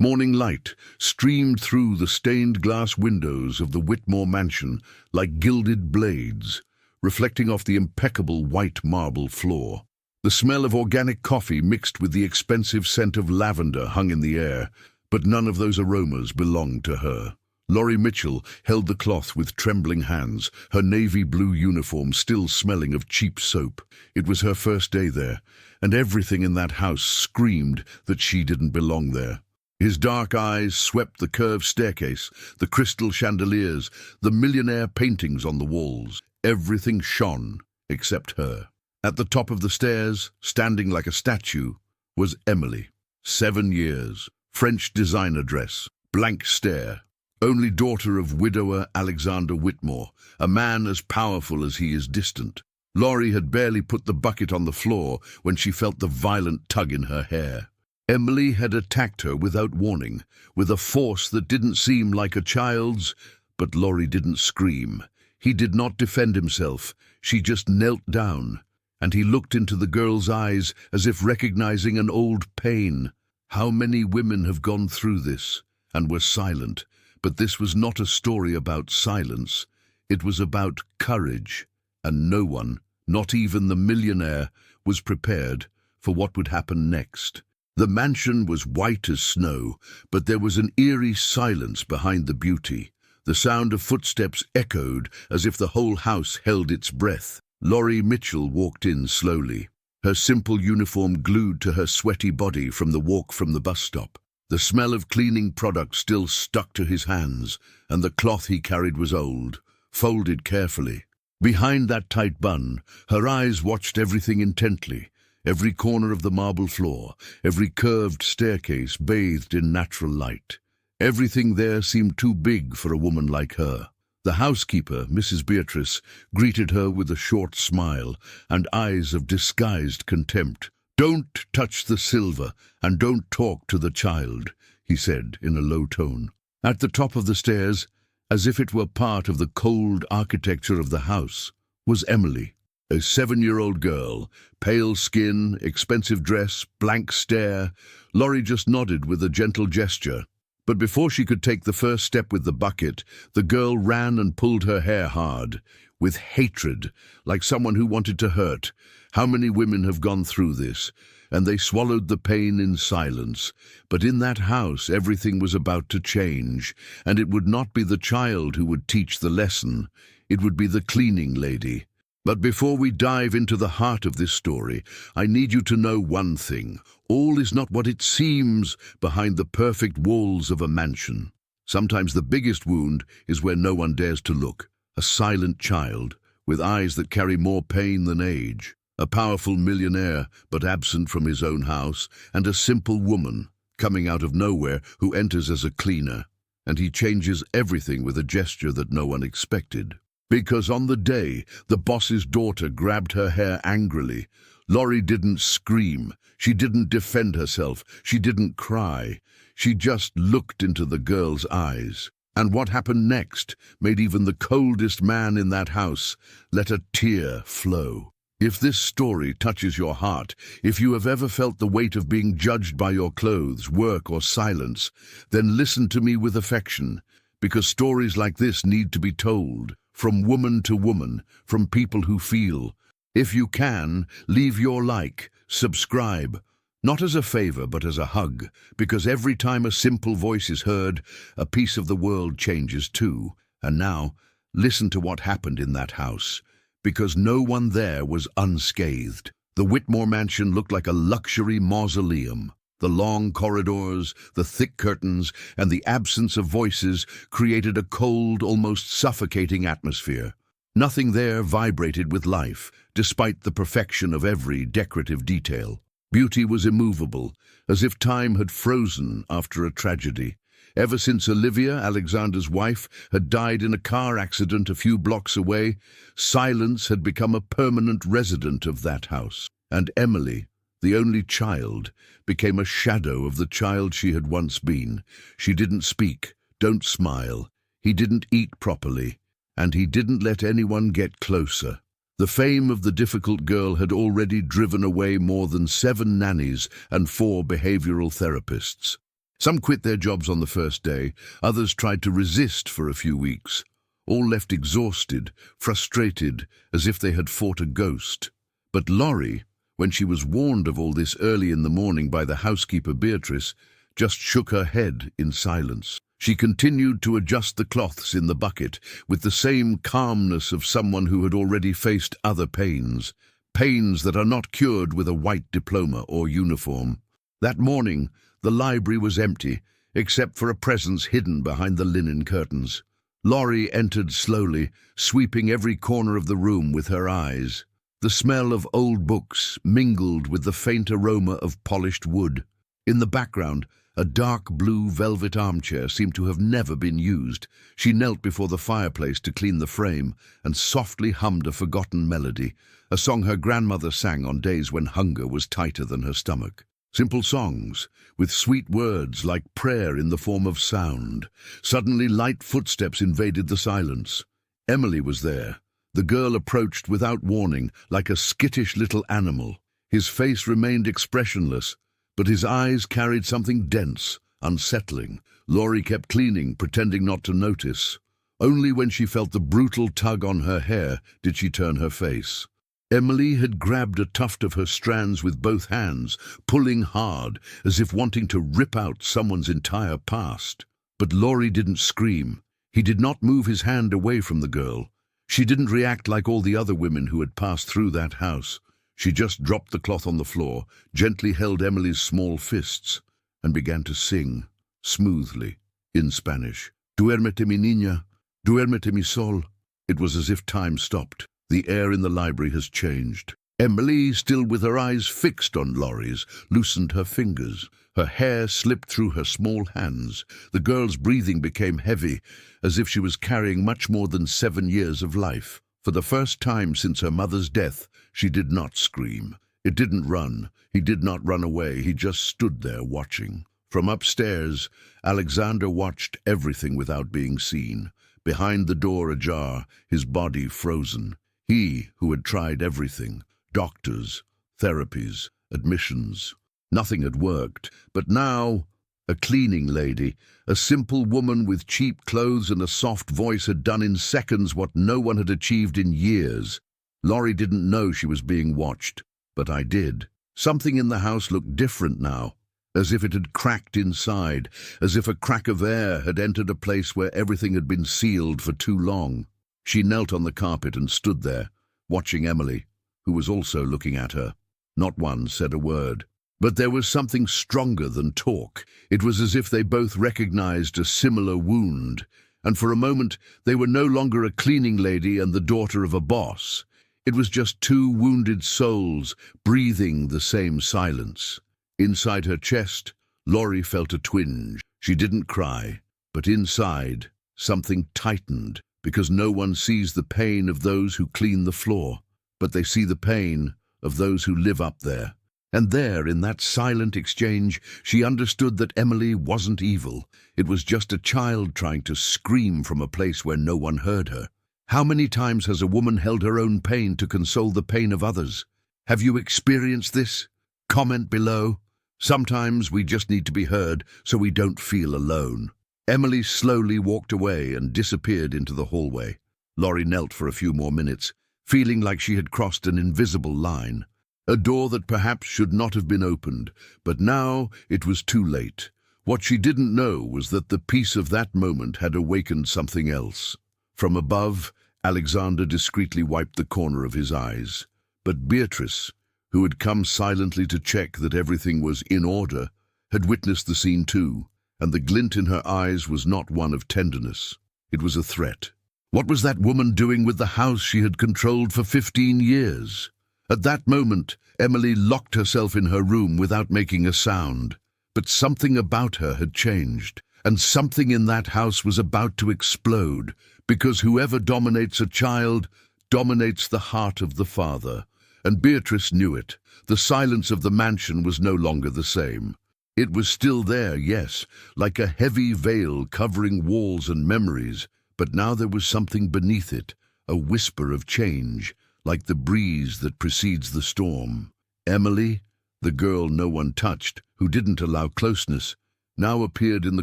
Morning light streamed through the stained glass windows of the Whitmore mansion like gilded blades, reflecting off the impeccable white marble floor. The smell of organic coffee mixed with the expensive scent of lavender hung in the air, but none of those aromas belonged to her. Laurie Mitchell held the cloth with trembling hands, her navy blue uniform still smelling of cheap soap. It was her first day there, and everything in that house screamed that she didn't belong there. His dark eyes swept the curved staircase, the crystal chandeliers, the millionaire paintings on the walls. Everything shone except her. At the top of the stairs, standing like a statue, was Emily. 7 years, French designer dress, blank stare. Only daughter of widower Alexander Whitmore, a man as powerful as he is distant. Laurie had barely put the bucket on the floor when she felt the violent tug in her hair. Emily had attacked her without warning, with a force that didn't seem like a child's, but Laurie didn't scream. He did not defend himself. She just knelt down, and he looked into the girl's eyes as if recognizing an old pain. How many women have gone through this and were silent? But this was not a story about silence. It was about courage, and no one, not even the millionaire, was prepared for what would happen next. The mansion was white as snow, but there was an eerie silence behind the beauty. The sound of footsteps echoed as if the whole house held its breath. Laurie Mitchell walked in slowly, her simple uniform glued to her sweaty body from the walk from the bus stop. The smell of cleaning products still stuck to his hands, and the cloth he carried was old, folded carefully. Behind that tight bun, her eyes watched everything intently. Every corner of the marble floor, every curved staircase bathed in natural light. Everything there seemed too big for a woman like her. The housekeeper, Mrs. Beatrice, greeted her with a short smile and eyes of disguised contempt. "Don't touch the silver, and don't talk to the child," he said in a low tone. At the top of the stairs, as if it were part of the cold architecture of the house, was Emily. A 7-year-old girl, pale skin, expensive dress, blank stare. Laurie just nodded with a gentle gesture. But before she could take the first step with the bucket, the girl ran and pulled her hair hard, with hatred, like someone who wanted to hurt. How many women have gone through this? And they swallowed the pain in silence. But in that house, everything was about to change, and it would not be the child who would teach the lesson. It would be the cleaning lady. But before we dive into the heart of this story, I need you to know one thing. All is not what it seems behind the perfect walls of a mansion. Sometimes the biggest wound is where no one dares to look. A silent child, with eyes that carry more pain than age. A powerful millionaire, but absent from his own house. And a simple woman, coming out of nowhere, who enters as a cleaner. And he changes everything with a gesture that no one expected. Because on the day the boss's daughter grabbed her hair angrily, Laurie didn't scream, she didn't defend herself, she didn't cry. She just looked into the girl's eyes. And what happened next made even the coldest man in that house let a tear flow. If this story touches your heart, if you have ever felt the weight of being judged by your clothes, work, or silence, then listen to me with affection, because stories like this need to be told. From woman to woman, from people who feel. If you can, leave your like, subscribe, not as a favor but as a hug, because every time a simple voice is heard, a piece of the world changes too. And now, listen to what happened in that house, because no one there was unscathed. The Whitmore mansion looked like a luxury mausoleum. The long corridors, the thick curtains, and the absence of voices created a cold, almost suffocating atmosphere. Nothing there vibrated with life, despite the perfection of every decorative detail. Beauty was immovable, as if time had frozen after a tragedy. Ever since Olivia, Alexander's wife, had died in a car accident a few blocks away, silence had become a permanent resident of that house. And Emily, the only child, became a shadow of the child she had once been. She didn't speak, don't smile. He didn't eat properly, and he didn't let anyone get closer. The fame of the difficult girl had already driven away more than 7 nannies and 4 behavioral therapists. Some quit their jobs on the first day, others tried to resist for a few weeks. All left exhausted, frustrated, as if they had fought a ghost. But Laurie, when she was warned of all this early in the morning by the housekeeper Beatrice, just shook her head in silence. She continued to adjust the cloths in the bucket with the same calmness of someone who had already faced other pains, pains that are not cured with a white diploma or uniform. That morning, the library was empty, except for a presence hidden behind the linen curtains. Laurie entered slowly, sweeping every corner of the room with her eyes. The smell of old books mingled with the faint aroma of polished wood. In the background, a dark blue velvet armchair seemed to have never been used. She knelt before the fireplace to clean the frame and softly hummed a forgotten melody, a song her grandmother sang on days when hunger was tighter than her stomach. Simple songs, with sweet words like prayer in the form of sound. Suddenly light footsteps invaded the silence. Emily was there. The girl approached without warning, like a skittish little animal. His face remained expressionless, but his eyes carried something dense, unsettling. Laurie kept cleaning, pretending not to notice. Only when she felt the brutal tug on her hair did she turn her face. Emily had grabbed a tuft of her strands with both hands, pulling hard, as if wanting to rip out someone's entire past. But Laurie didn't scream. He did not move his hand away from the girl. She didn't react like all the other women who had passed through that house. She just dropped the cloth on the floor, gently held Emily's small fists, and began to sing, smoothly, in Spanish. Duérmete mi niña, duérmete mi sol. It was as if time stopped. The air in the library has changed. Emily, still with her eyes fixed on Laurie's, loosened her fingers. Her hair slipped through her small hands. The girl's breathing became heavy, as if she was carrying much more than 7 years of life. For the first time since her mother's death, she did not scream. It didn't run. He did not run away. He just stood there watching. From upstairs, Alexander watched everything without being seen. Behind the door ajar, his body frozen. He who had tried everything, doctors, therapies, admissions. Nothing had worked, but now a cleaning lady, a simple woman with cheap clothes and a soft voice, had done in seconds what no one had achieved in years. Laurie didn't know she was being watched, but I did. Something in the house looked different now, as if it had cracked inside, as if a crack of air had entered a place where everything had been sealed for too long. She knelt on the carpet and stood there, watching Emily, who was also looking at her. Not one said a word. But there was something stronger than talk. It was as if they both recognized a similar wound, and for a moment they were no longer a cleaning lady and the daughter of a boss. It was just two wounded souls breathing the same silence. Inside her chest, Laurie felt a twinge. She didn't cry, but inside, something tightened, because no one sees the pain of those who clean the floor, but they see the pain of those who live up there. And there, in that silent exchange, she understood that Emily wasn't evil. It was just a child trying to scream from a place where no one heard her. How many times has a woman held her own pain to console the pain of others? Have you experienced this? Comment below. Sometimes we just need to be heard so we don't feel alone. Emily slowly walked away and disappeared into the hallway. Laurie knelt for a few more minutes, feeling like she had crossed an invisible line. A door that perhaps should not have been opened, but now it was too late. What she didn't know was that the peace of that moment had awakened something else. From above, Alexander discreetly wiped the corner of his eyes. But Beatrice, who had come silently to check that everything was in order, had witnessed the scene too, and the glint in her eyes was not one of tenderness. It was a threat. What was that woman doing with the house she had controlled for 15 years? At that moment, Emily locked herself in her room without making a sound. But something about her had changed, and something in that house was about to explode, because whoever dominates a child dominates the heart of the father. And Beatrice knew it. The silence of the mansion was no longer the same. It was still there, yes, like a heavy veil covering walls and memories, but now there was something beneath it, a whisper of change, like the breeze that precedes the storm. Emily, the girl no one touched, who didn't allow closeness, now appeared in the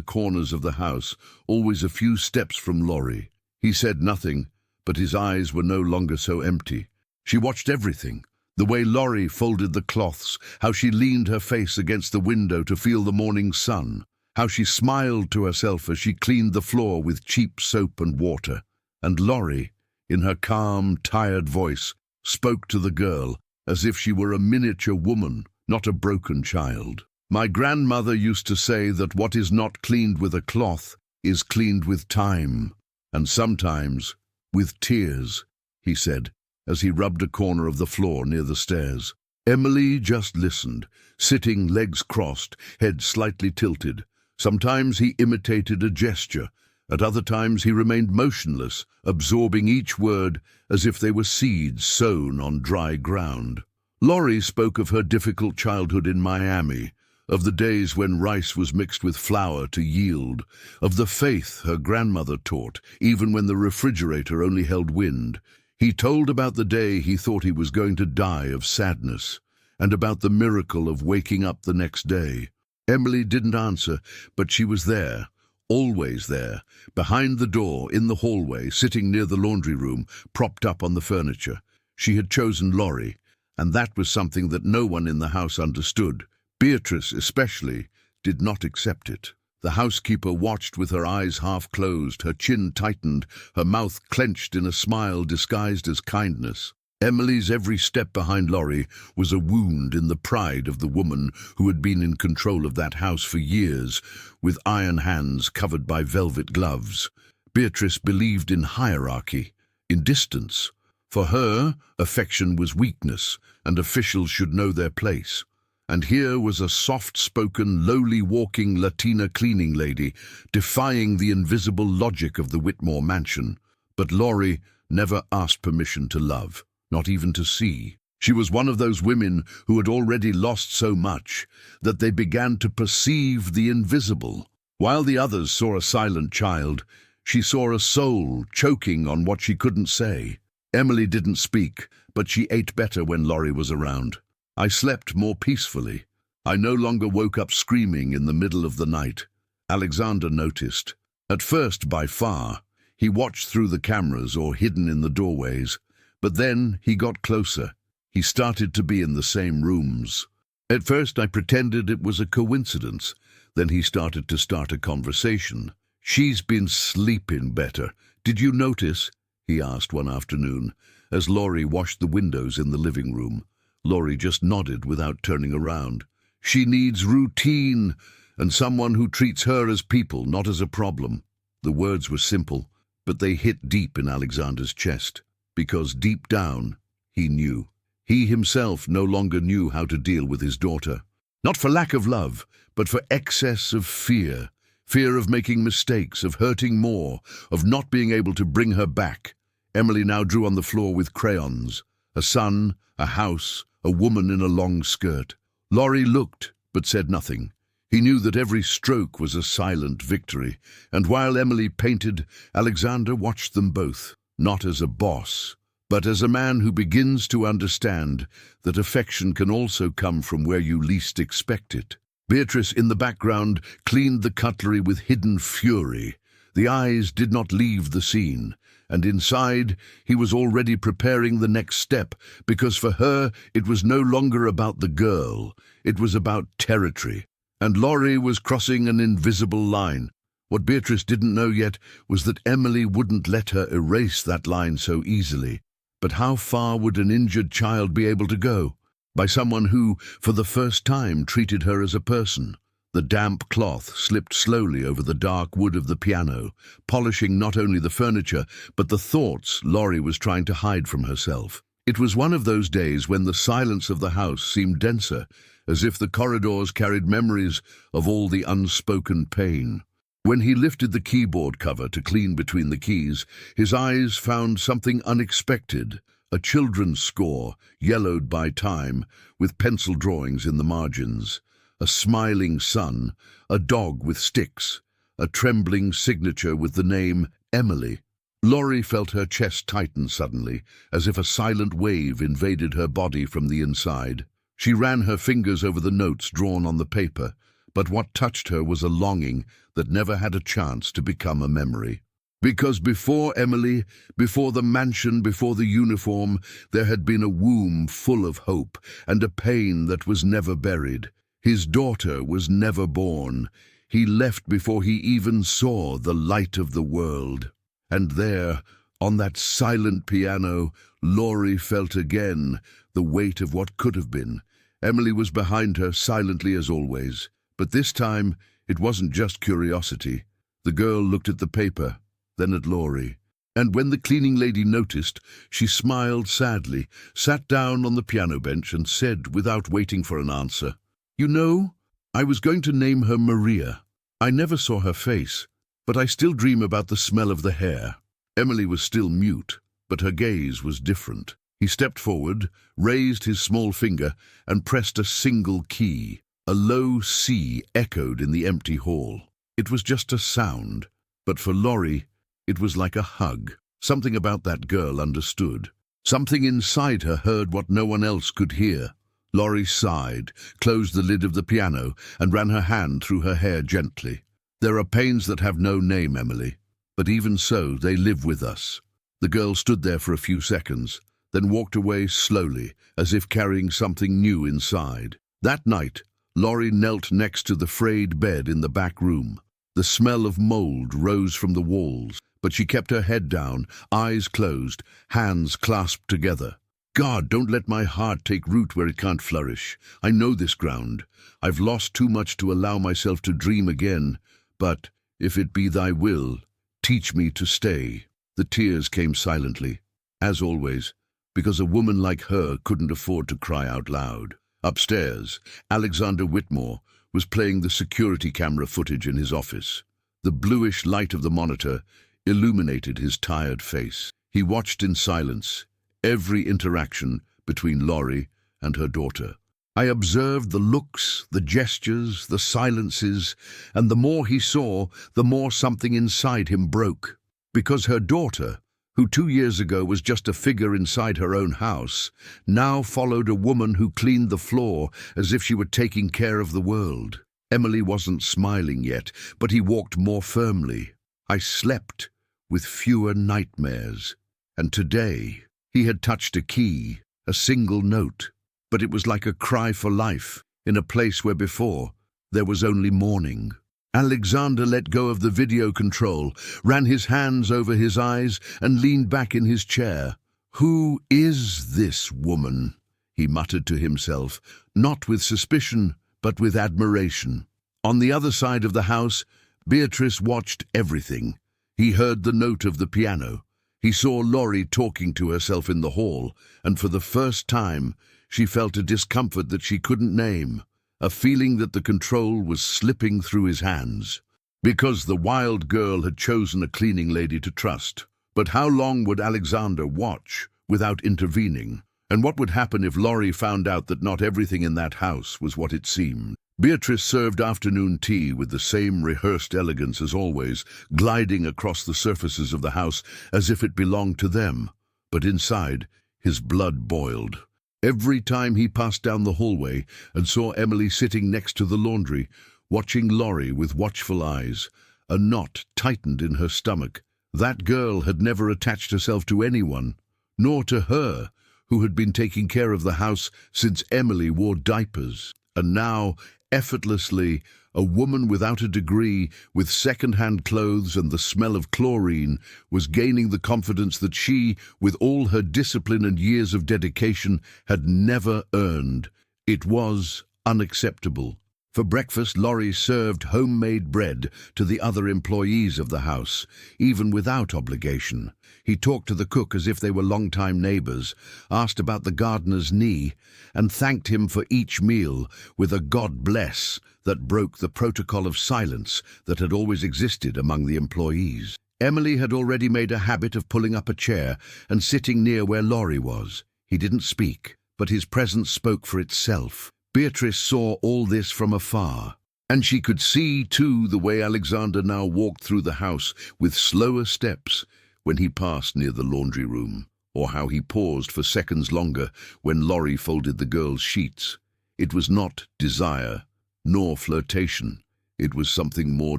corners of the house, always a few steps from Laurie. He said nothing, but his eyes were no longer so empty. She watched everything. The way Laurie folded the cloths, how she leaned her face against the window to feel the morning sun, how she smiled to herself as she cleaned the floor with cheap soap and water. And Laurie, in her calm, tired voice, spoke to the girl as if she were a miniature woman, not a broken child. "My grandmother used to say that what is not cleaned with a cloth is cleaned with time, and sometimes with tears," he said, as he rubbed a corner of the floor near the stairs. Emily just listened, sitting legs crossed, head slightly tilted. Sometimes he imitated a gesture. At other times he remained motionless, absorbing each word as if they were seeds sown on dry ground. Laurie spoke of her difficult childhood in Miami, of the days when rice was mixed with flour to yield, of the faith her grandmother taught, even when the refrigerator only held wind. He told about the day he thought he was going to die of sadness, and about the miracle of waking up the next day. Emily didn't answer, but she was there, always there, behind the door, in the hallway, sitting near the laundry room, propped up on the furniture. She had chosen Laurie, and that was something that no one in the house understood. Beatrice, especially, did not accept it. The housekeeper watched with her eyes half closed, her chin tightened, her mouth clenched in a smile disguised as kindness. Emily's every step behind Laurie was a wound in the pride of the woman who had been in control of that house for years, with iron hands covered by velvet gloves. Beatrice believed in hierarchy, in distance. For her, affection was weakness, and officials should know their place. And here was a soft-spoken, lowly-walking Latina cleaning lady, defying the invisible logic of the Whitmore mansion. But Laurie never asked permission to love, not even to see. She was one of those women who had already lost so much that they began to perceive the invisible. While the others saw a silent child, she saw a soul choking on what she couldn't say. Emily didn't speak, but she ate better when Laurie was around. I slept more peacefully. I no longer woke up screaming in the middle of the night. Alexander noticed. At first, by far, he watched through the cameras or hidden in the doorways. But then he got closer. He started to be in the same rooms. At first, I pretended it was a coincidence. Then he started a conversation. "She's been sleeping better. Did you notice?" he asked one afternoon, as Laurie washed the windows in the living room. Laurie just nodded without turning around. "She needs routine, and someone who treats her as people, not as a problem." The words were simple, but they hit deep in Alexander's chest, because deep down, he knew. He himself no longer knew how to deal with his daughter. Not for lack of love, but for excess of fear. Fear of making mistakes, of hurting more, of not being able to bring her back. Emily now drew on the floor with crayons. A sun, a house, a woman in a long skirt. Laurie looked, but said nothing. He knew that every stroke was a silent victory, and while Emily painted, Alexander watched them both, not as a boss, but as a man who begins to understand that affection can also come from where you least expect it. Beatrice, in the background, cleaned the cutlery with hidden fury. The eyes did not leave the scene, and inside he was already preparing the next step, because for her it was no longer about the girl, it was about territory. And Laurie was crossing an invisible line. What Beatrice didn't know yet was that Emily wouldn't let her erase that line so easily. But how far would an injured child be able to go? By someone who, for the first time, treated her as a person. The damp cloth slipped slowly over the dark wood of the piano, polishing not only the furniture, but the thoughts Laurie was trying to hide from herself. It was one of those days when the silence of the house seemed denser, as if the corridors carried memories of all the unspoken pain. When he lifted the keyboard cover to clean between the keys, his eyes found something unexpected, a children's score, yellowed by time, with pencil drawings in the margins. A smiling sun, a dog with sticks, a trembling signature with the name Emily. Laurie felt her chest tighten suddenly, as if a silent wave invaded her body from the inside. She ran her fingers over the notes drawn on the paper, But what touched her was a longing that never had a chance to become a memory. Because before Emily, before the mansion, before the uniform, there had been a womb full of hope and a pain that was never buried. His daughter was never born. He left before he even saw the light of the world. And there, on that silent piano, Laurie felt again the weight of what could have been. Emily was behind her, silently as always. But this time, it wasn't just curiosity. The girl looked at the paper, then at Laurie. And when the cleaning lady noticed, she smiled sadly, sat down on the piano bench and said, without waiting for an answer, "You know, I was going to name her Maria. I never saw her face, but I still dream about the smell of the hair." Emily was still mute, but her gaze was different. He stepped forward, raised his small finger, and pressed a single key. A low C echoed in the empty hall. It was just a sound, but for Laurie, it was like a hug. Something about that girl understood. Something inside her heard what no one else could hear. Laurie sighed, closed the lid of the piano, and ran her hand through her hair gently. "There are pains that have no name, Emily, but even so, they live with us." The girl stood there for a few seconds, then walked away slowly, as if carrying something new inside. That night, Laurie knelt next to the frayed bed in the back room. The smell of mold rose from the walls, but she kept her head down, eyes closed, hands clasped together. "God, don't let my heart take root where it can't flourish. I know this ground. I've lost too much to allow myself to dream again. But, if it be thy will, teach me to stay." The tears came silently, as always, because a woman like her couldn't afford to cry out loud. Upstairs, Alexander Whitmore was playing the security camera footage in his office. The bluish light of the monitor illuminated his tired face. He watched in silence every interaction between Laurie and her daughter. I observed the looks, the gestures, the silences, and the more he saw, the more something inside him broke. Because her daughter, who 2 years ago was just a figure inside her own house, now followed a woman who cleaned the floor as if she were taking care of the world. Emily wasn't smiling yet, but he walked more firmly. I slept with fewer nightmares. And today, he had touched a key, a single note. But it was like a cry for life, in a place where before there was only mourning. Alexander let go of the video control, ran his hands over his eyes, and leaned back in his chair. "Who is this woman?" he muttered to himself, not with suspicion, but with admiration. On the other side of the house, Beatrice watched everything. He heard the note of the piano. He saw Laurie talking to herself in the hall, and for the first time, she felt a discomfort that she couldn't name, a feeling that the control was slipping through his hands. Because the wild girl had chosen a cleaning lady to trust. But how long would Alexander watch without intervening? And what would happen if Laurie found out that not everything in that house was what it seemed? Beatrice served afternoon tea with the same rehearsed elegance as always, gliding across the surfaces of the house as if it belonged to them. But inside, his blood boiled. Every time he passed down the hallway and saw Emily sitting next to the laundry, watching Laurie with watchful eyes, a knot tightened in her stomach. That girl had never attached herself to anyone, nor to her, who had been taking care of the house since Emily wore diapers. And now, effortlessly, a woman without a degree, with second-hand clothes and the smell of chlorine, was gaining the confidence that she, with all her discipline and years of dedication, had never earned. It was unacceptable. For breakfast, Laurie served homemade bread to the other employees of the house, even without obligation. He talked to the cook as if they were long-time neighbors, asked about the gardener's knee, and thanked him for each meal with a God bless that broke the protocol of silence that had always existed among the employees. Emily had already made a habit of pulling up a chair and sitting near where Laurie was. He didn't speak, but his presence spoke for itself. Beatrice saw all this from afar, and she could see, too, the way Alexander now walked through the house with slower steps when he passed near the laundry room, or how he paused for seconds longer when Laurie folded the girl's sheets. It was not desire, nor flirtation. It was something more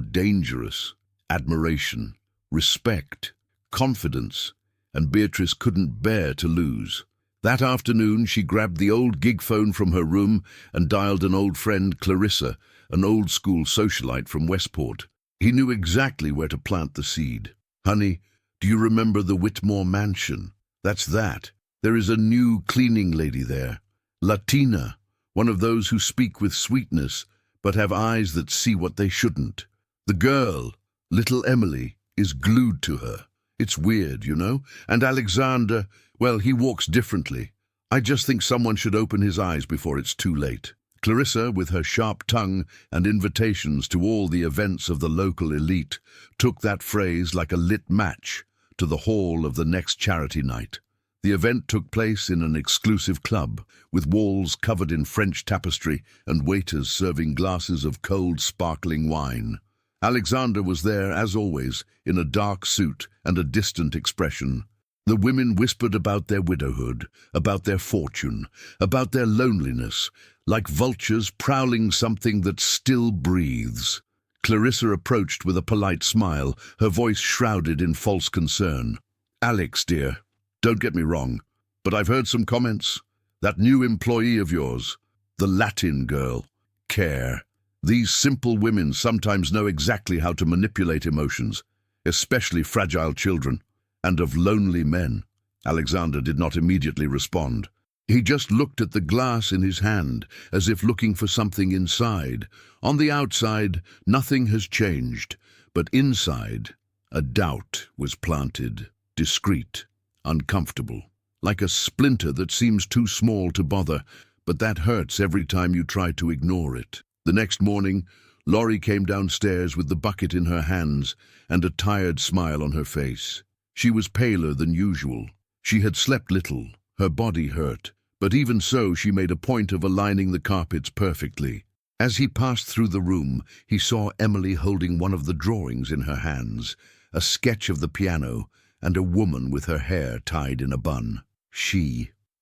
dangerous: admiration, respect, confidence, and Beatrice couldn't bear to lose. That afternoon, she grabbed the old gig phone from her room and dialed an old friend, Clarissa, an old-school socialite from Westport. He knew exactly where to plant the seed. "Honey, do you remember the Whitmore mansion? That's that. There is a new cleaning lady there. Latina, one of those who speak with sweetness, but have eyes that see what they shouldn't. The girl, little Emily, is glued to her. It's weird, you know? And Alexander, well, he walks differently. I just think someone should open his eyes before it's too late." Clarissa, with her sharp tongue and invitations to all the events of the local elite, took that phrase like a lit match to the hall of the next charity night. The event took place in an exclusive club, with walls covered in French tapestry and waiters serving glasses of cold, sparkling wine. Alexander was there, as always, in a dark suit and a distant expression. The women whispered about their widowhood, about their fortune, about their loneliness, like vultures prowling something that still breathes. Clarissa approached with a polite smile, her voice shrouded in false concern. "Alex, dear, don't get me wrong, but I've heard some comments. That new employee of yours, the Latin girl, Care. These simple women sometimes know exactly how to manipulate emotions, especially fragile children, and of lonely men." Alexander did not immediately respond. He just looked at the glass in his hand, as if looking for something inside. On the outside, nothing has changed, but inside, a doubt was planted, discreet, uncomfortable, like a splinter that seems too small to bother, but that hurts every time you try to ignore it. The next morning, Laurie came downstairs with the bucket in her hands and a tired smile on her face. She was paler than usual. She had slept little, her body hurt, but even so she made a point of aligning the carpets perfectly. As he passed through the room, he saw Emily holding one of the drawings in her hands, a sketch of the piano, and a woman with her hair tied in a bun.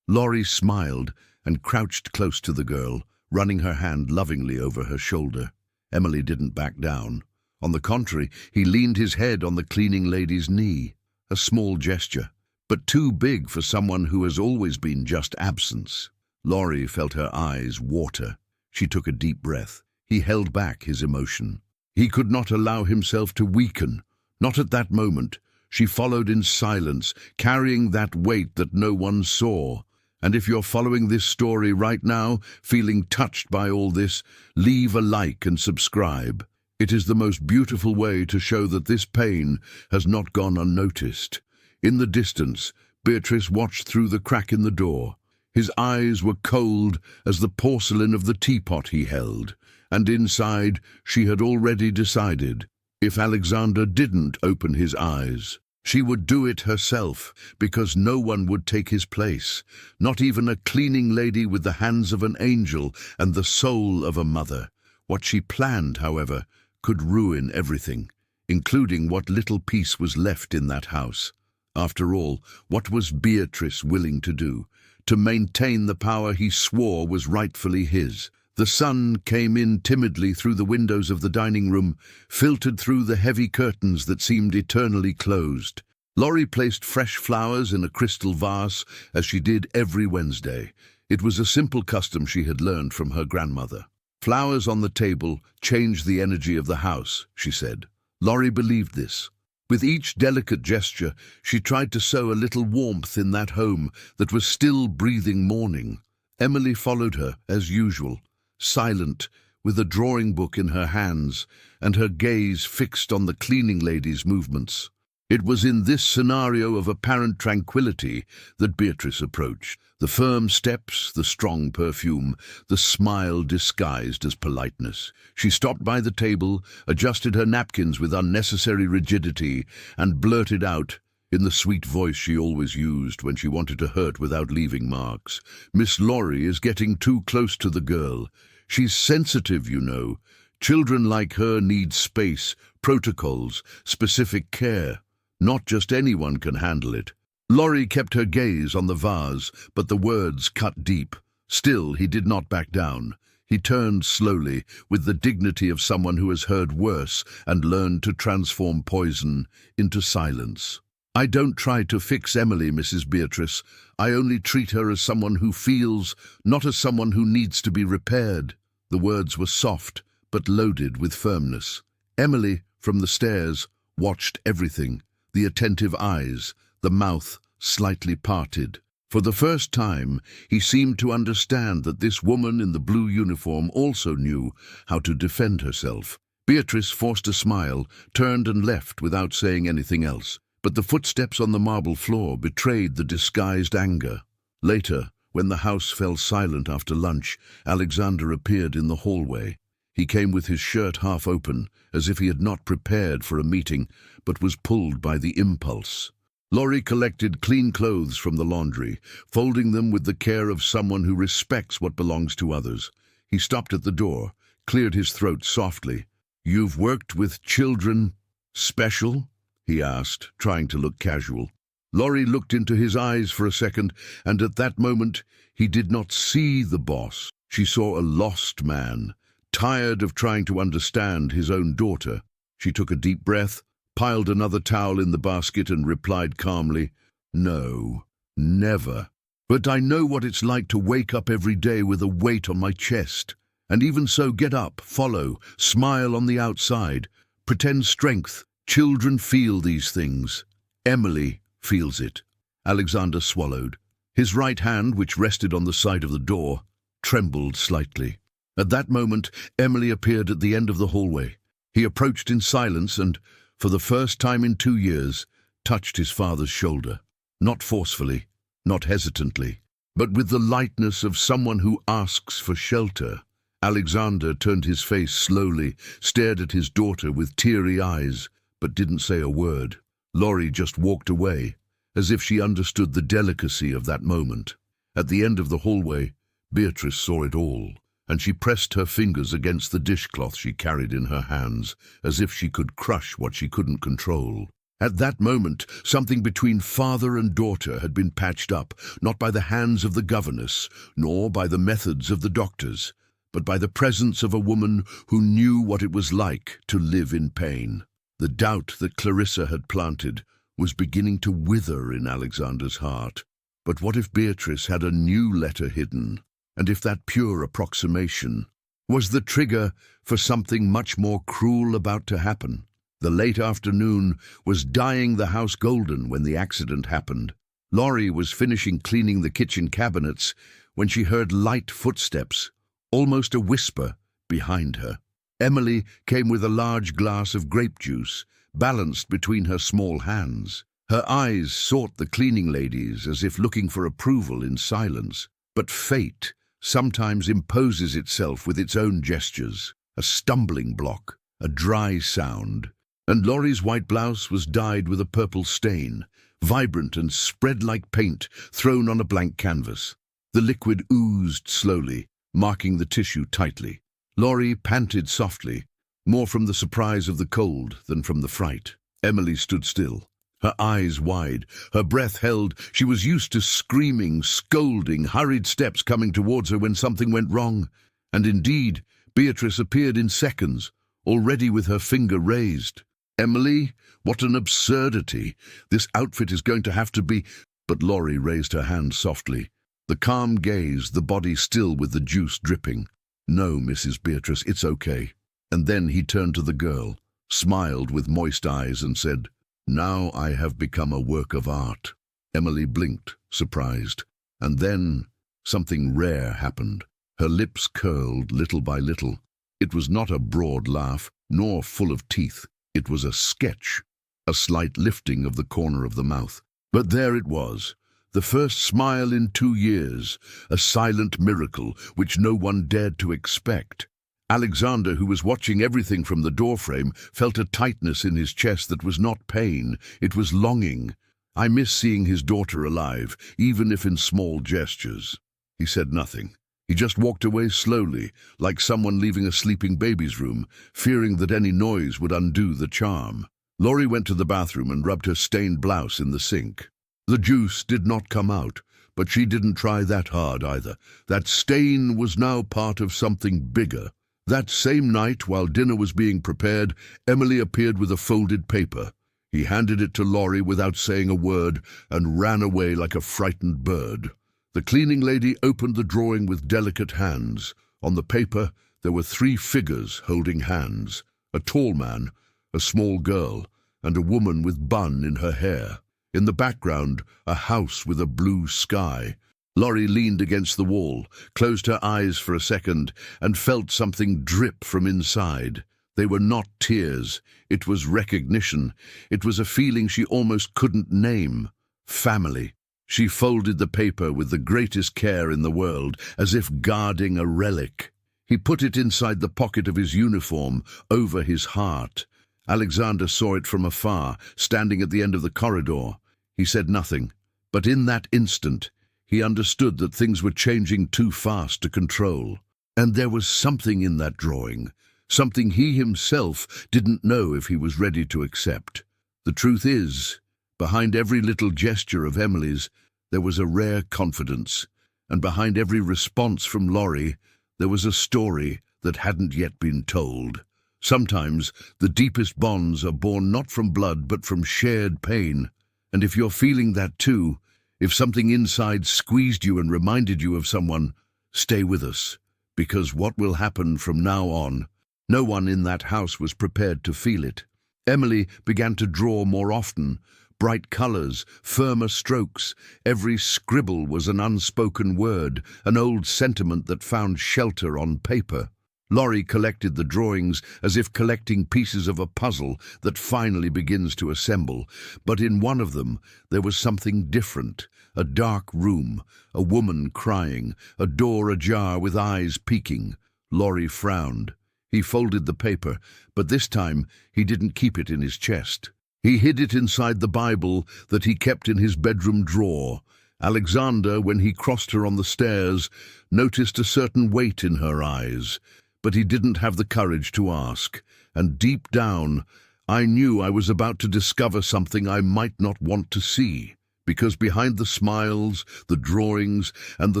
Laurie smiled and crouched close to the girl, running her hand lovingly over her shoulder. Emily didn't back down. On the contrary, he leaned his head on the cleaning lady's knee. A small gesture, but too big for someone who has always been just absence. Laurie felt her eyes water. She took a deep breath. He held back his emotion. He could not allow himself to weaken. Not at that moment. She followed in silence, carrying that weight that no one saw. And if you're following this story right now, feeling touched by all this, leave a like and subscribe. It is the most beautiful way to show that this pain has not gone unnoticed. In the distance, Beatrice watched through the crack in the door. His eyes were cold as the porcelain of the teapot he held, and inside she had already decided, if Alexander didn't open his eyes, she would do it herself, because no one would take his place, not even a cleaning lady with the hands of an angel and the soul of a mother. What she planned, however, could ruin everything, including what little peace was left in that house. After all, what was Beatrice willing to do? To maintain the power he swore was rightfully his. The sun came in timidly through the windows of the dining room, filtered through the heavy curtains that seemed eternally closed. Laurie placed fresh flowers in a crystal vase, as she did every Wednesday. It was a simple custom she had learned from her grandmother. Flowers on the table changed the energy of the house, she said. Laurie believed this. With each delicate gesture, she tried to sow a little warmth in that home that was still breathing morning. Emily followed her, as usual, silent, with a drawing book in her hands, and her gaze fixed on the cleaning lady's movements. It was in this scenario of apparent tranquility that Beatrice approached. The firm steps, the strong perfume, the smile disguised as politeness. She stopped by the table, adjusted her napkins with unnecessary rigidity, and blurted out, in the sweet voice she always used when she wanted to hurt without leaving marks, "Miss Laurie is getting too close to the girl. She's sensitive, you know. Children like her need space, protocols, specific care. Not just anyone can handle it." Laurie kept her gaze on the vase, but the words cut deep. Still, he did not back down. He turned slowly, with the dignity of someone who has heard worse and learned to transform poison into silence. "I don't try to fix Emily, Mrs. Beatrice. I only treat her as someone who feels, not as someone who needs to be repaired." The words were soft, but loaded with firmness. Emily, from the stairs, watched everything, the attentive eyes, the mouth slightly parted. For the first time, he seemed to understand that this woman in the blue uniform also knew how to defend herself. Beatrice forced a smile, turned and left without saying anything else. But the footsteps on the marble floor betrayed the disguised anger. Later, when the house fell silent after lunch, Alexander appeared in the hallway. He came with his shirt half open, as if he had not prepared for a meeting, but was pulled by the impulse. Laurie collected clean clothes from the laundry, folding them with the care of someone who respects what belongs to others. He stopped at the door, cleared his throat softly. "You've worked with children special?" he asked, trying to look casual. Laurie looked into his eyes for a second, and at that moment he did not see the boss. She saw a lost man, tired of trying to understand his own daughter. She took a deep breath, piled another towel in the basket, and replied calmly, "No, never. But I know what it's like to wake up every day with a weight on my chest. And even so, get up, follow, smile on the outside, pretend strength. Children feel these things. Emily feels it." Alexander swallowed. His right hand, which rested on the side of the door, trembled slightly. At that moment, Emily appeared at the end of the hallway. He approached in silence and, for the first time in 2 years, touched his father's shoulder. Not forcefully, not hesitantly, but with the lightness of someone who asks for shelter. Alexander turned his face slowly, stared at his daughter with teary eyes, but didn't say a word. Laurie just walked away, as if she understood the delicacy of that moment. At the end of the hallway, Beatrice saw it all, and she pressed her fingers against the dishcloth she carried in her hands, as if she could crush what she couldn't control. At that moment, something between father and daughter had been patched up, not by the hands of the governess, nor by the methods of the doctors, but by the presence of a woman who knew what it was like to live in pain. The doubt that Clarissa had planted was beginning to wither in Alexander's heart. But what if Beatrice had a new letter hidden, and if that pure approximation was the trigger for something much more cruel about to happen? The late afternoon was dyeing the house golden when the accident happened. Laurie was finishing cleaning the kitchen cabinets when she heard light footsteps, almost a whisper, behind her. Emily came with a large glass of grape juice, balanced between her small hands. Her eyes sought the cleaning ladies as if looking for approval in silence. But fate sometimes imposes itself with its own gestures, a stumbling block, a dry sound. And Laurie's white blouse was dyed with a purple stain, vibrant and spread like paint thrown on a blank canvas. The liquid oozed slowly, marking the tissue tightly. Laurie panted softly, more from the surprise of the cold than from the fright. Emily stood still, her eyes wide, her breath held. She was used to screaming, scolding, hurried steps coming towards her when something went wrong. And indeed, Beatrice appeared in seconds, already with her finger raised. "Emily, what an absurdity! This outfit is going to have to be—" But Laurie raised her hand softly, the calm gaze, the body still with the juice dripping. "No, Mrs. Beatrice, it's okay." And then he turned to the girl, smiled with moist eyes and said, "Now I have become a work of art." Emily blinked, surprised, and then something rare happened. Her lips curled little by little. It was not a broad laugh, nor full of teeth. It was a sketch, a slight lifting of the corner of the mouth. But there it was, the first smile in 2 years, a silent miracle which no one dared to expect. Alexander, who was watching everything from the doorframe, felt a tightness in his chest that was not pain, it was longing. I miss seeing his daughter alive, even if in small gestures. He said nothing. He just walked away slowly, like someone leaving a sleeping baby's room, fearing that any noise would undo the charm. Laurie went to the bathroom and rubbed her stained blouse in the sink. The juice did not come out, But she didn't try that hard either. That stain was now part of something bigger. That same night, while dinner was being prepared, Emily appeared with a folded paper. He handed it to Laurie without saying a word and ran away like a frightened bird. The cleaning lady opened the drawing with delicate hands. On the paper, there were 3 figures holding hands: a tall man, a small girl, and a woman with bun in her hair. In the background, a house with a blue sky. Laurie leaned against the wall, closed her eyes for a second, and felt something drip from inside. They were not tears. It was recognition. It was a feeling she almost couldn't name. Family. She folded the paper with the greatest care in the world, as if guarding a relic. He put it inside the pocket of his uniform, over his heart. Alexander saw it from afar, standing at the end of the corridor. He said nothing, but in that instant, he understood that things were changing too fast to control. And there was something in that drawing, something he himself didn't know if he was ready to accept. The truth is, behind every little gesture of Emily's, there was a rare confidence, and behind every response from Laurie, there was a story that hadn't yet been told. Sometimes the deepest bonds are born not from blood but from shared pain. And if you're feeling that too, if something inside squeezed you and reminded you of someone, stay with us, because what will happen from now on, no one in that house was prepared to feel it. Emily began to draw more often. Bright colors, firmer strokes. Every scribble was an unspoken word, an old sentiment that found shelter on paper. Laurie collected the drawings as if collecting pieces of a puzzle that finally begins to assemble. But in one of them, there was something different. A dark room, a woman crying, a door ajar with eyes peeking. Laurie frowned. He folded the paper, but this time he didn't keep it in his chest. He hid it inside the Bible that he kept in his bedroom drawer. Alexander, when he crossed her on the stairs, noticed a certain weight in her eyes. But he didn't have the courage to ask, and deep down, I knew I was about to discover something I might not want to see, because behind the smiles, the drawings, and the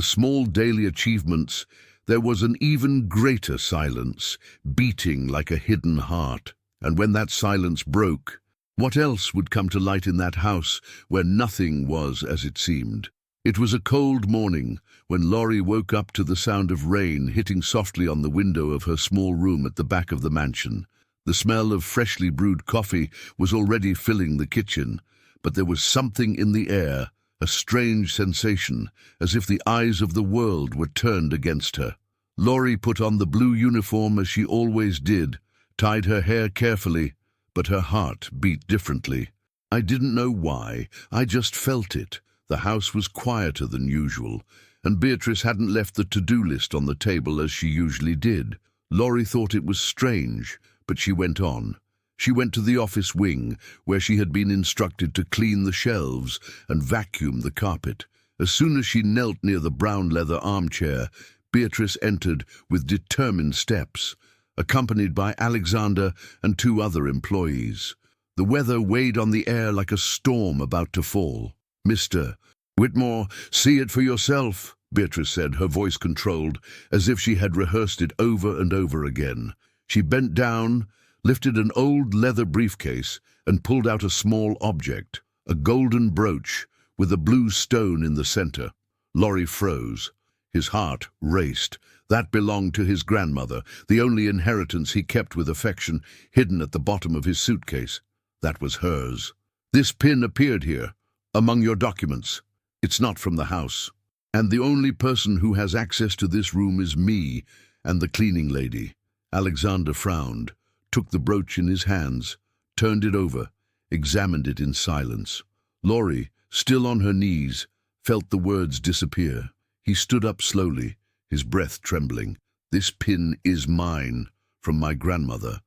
small daily achievements, there was an even greater silence, beating like a hidden heart. And when that silence broke, what else would come to light in that house where nothing was as it seemed? It was a cold morning when Laurie woke up to the sound of rain hitting softly on the window of her small room at the back of the mansion. The smell of freshly brewed coffee was already filling the kitchen, but there was something in the air, a strange sensation, as if the eyes of the world were turned against her. Laurie put on the blue uniform as she always did, tied her hair carefully, but her heart beat differently. I didn't know why, I just felt it. The house was quieter than usual, and Beatrice hadn't left the to-do list on the table as she usually did. Laurie thought it was strange, but she went on. She went to the office wing, where she had been instructed to clean the shelves and vacuum the carpet. As soon as she knelt near the brown leather armchair, Beatrice entered with determined steps, accompanied by Alexander and 2 other employees. The weather weighed on the air like a storm about to fall. "Mr. Whitmore, see it for yourself," Beatrice said, her voice controlled, as if she had rehearsed it over and over again. She bent down, lifted an old leather briefcase, and pulled out a small object, a golden brooch with a blue stone in the center. Laurie froze. His heart raced. That belonged to his grandmother, the only inheritance he kept with affection, hidden at the bottom of his suitcase. That was hers. "This pin appeared here, among your documents. It's not from the house. And the only person who has access to this room is me and the cleaning lady." Alexander frowned, took the brooch in his hands, turned it over, examined it in silence. Laurie, still on her knees, felt the words disappear. He stood up slowly, his breath trembling. "This pin is mine, from my grandmother.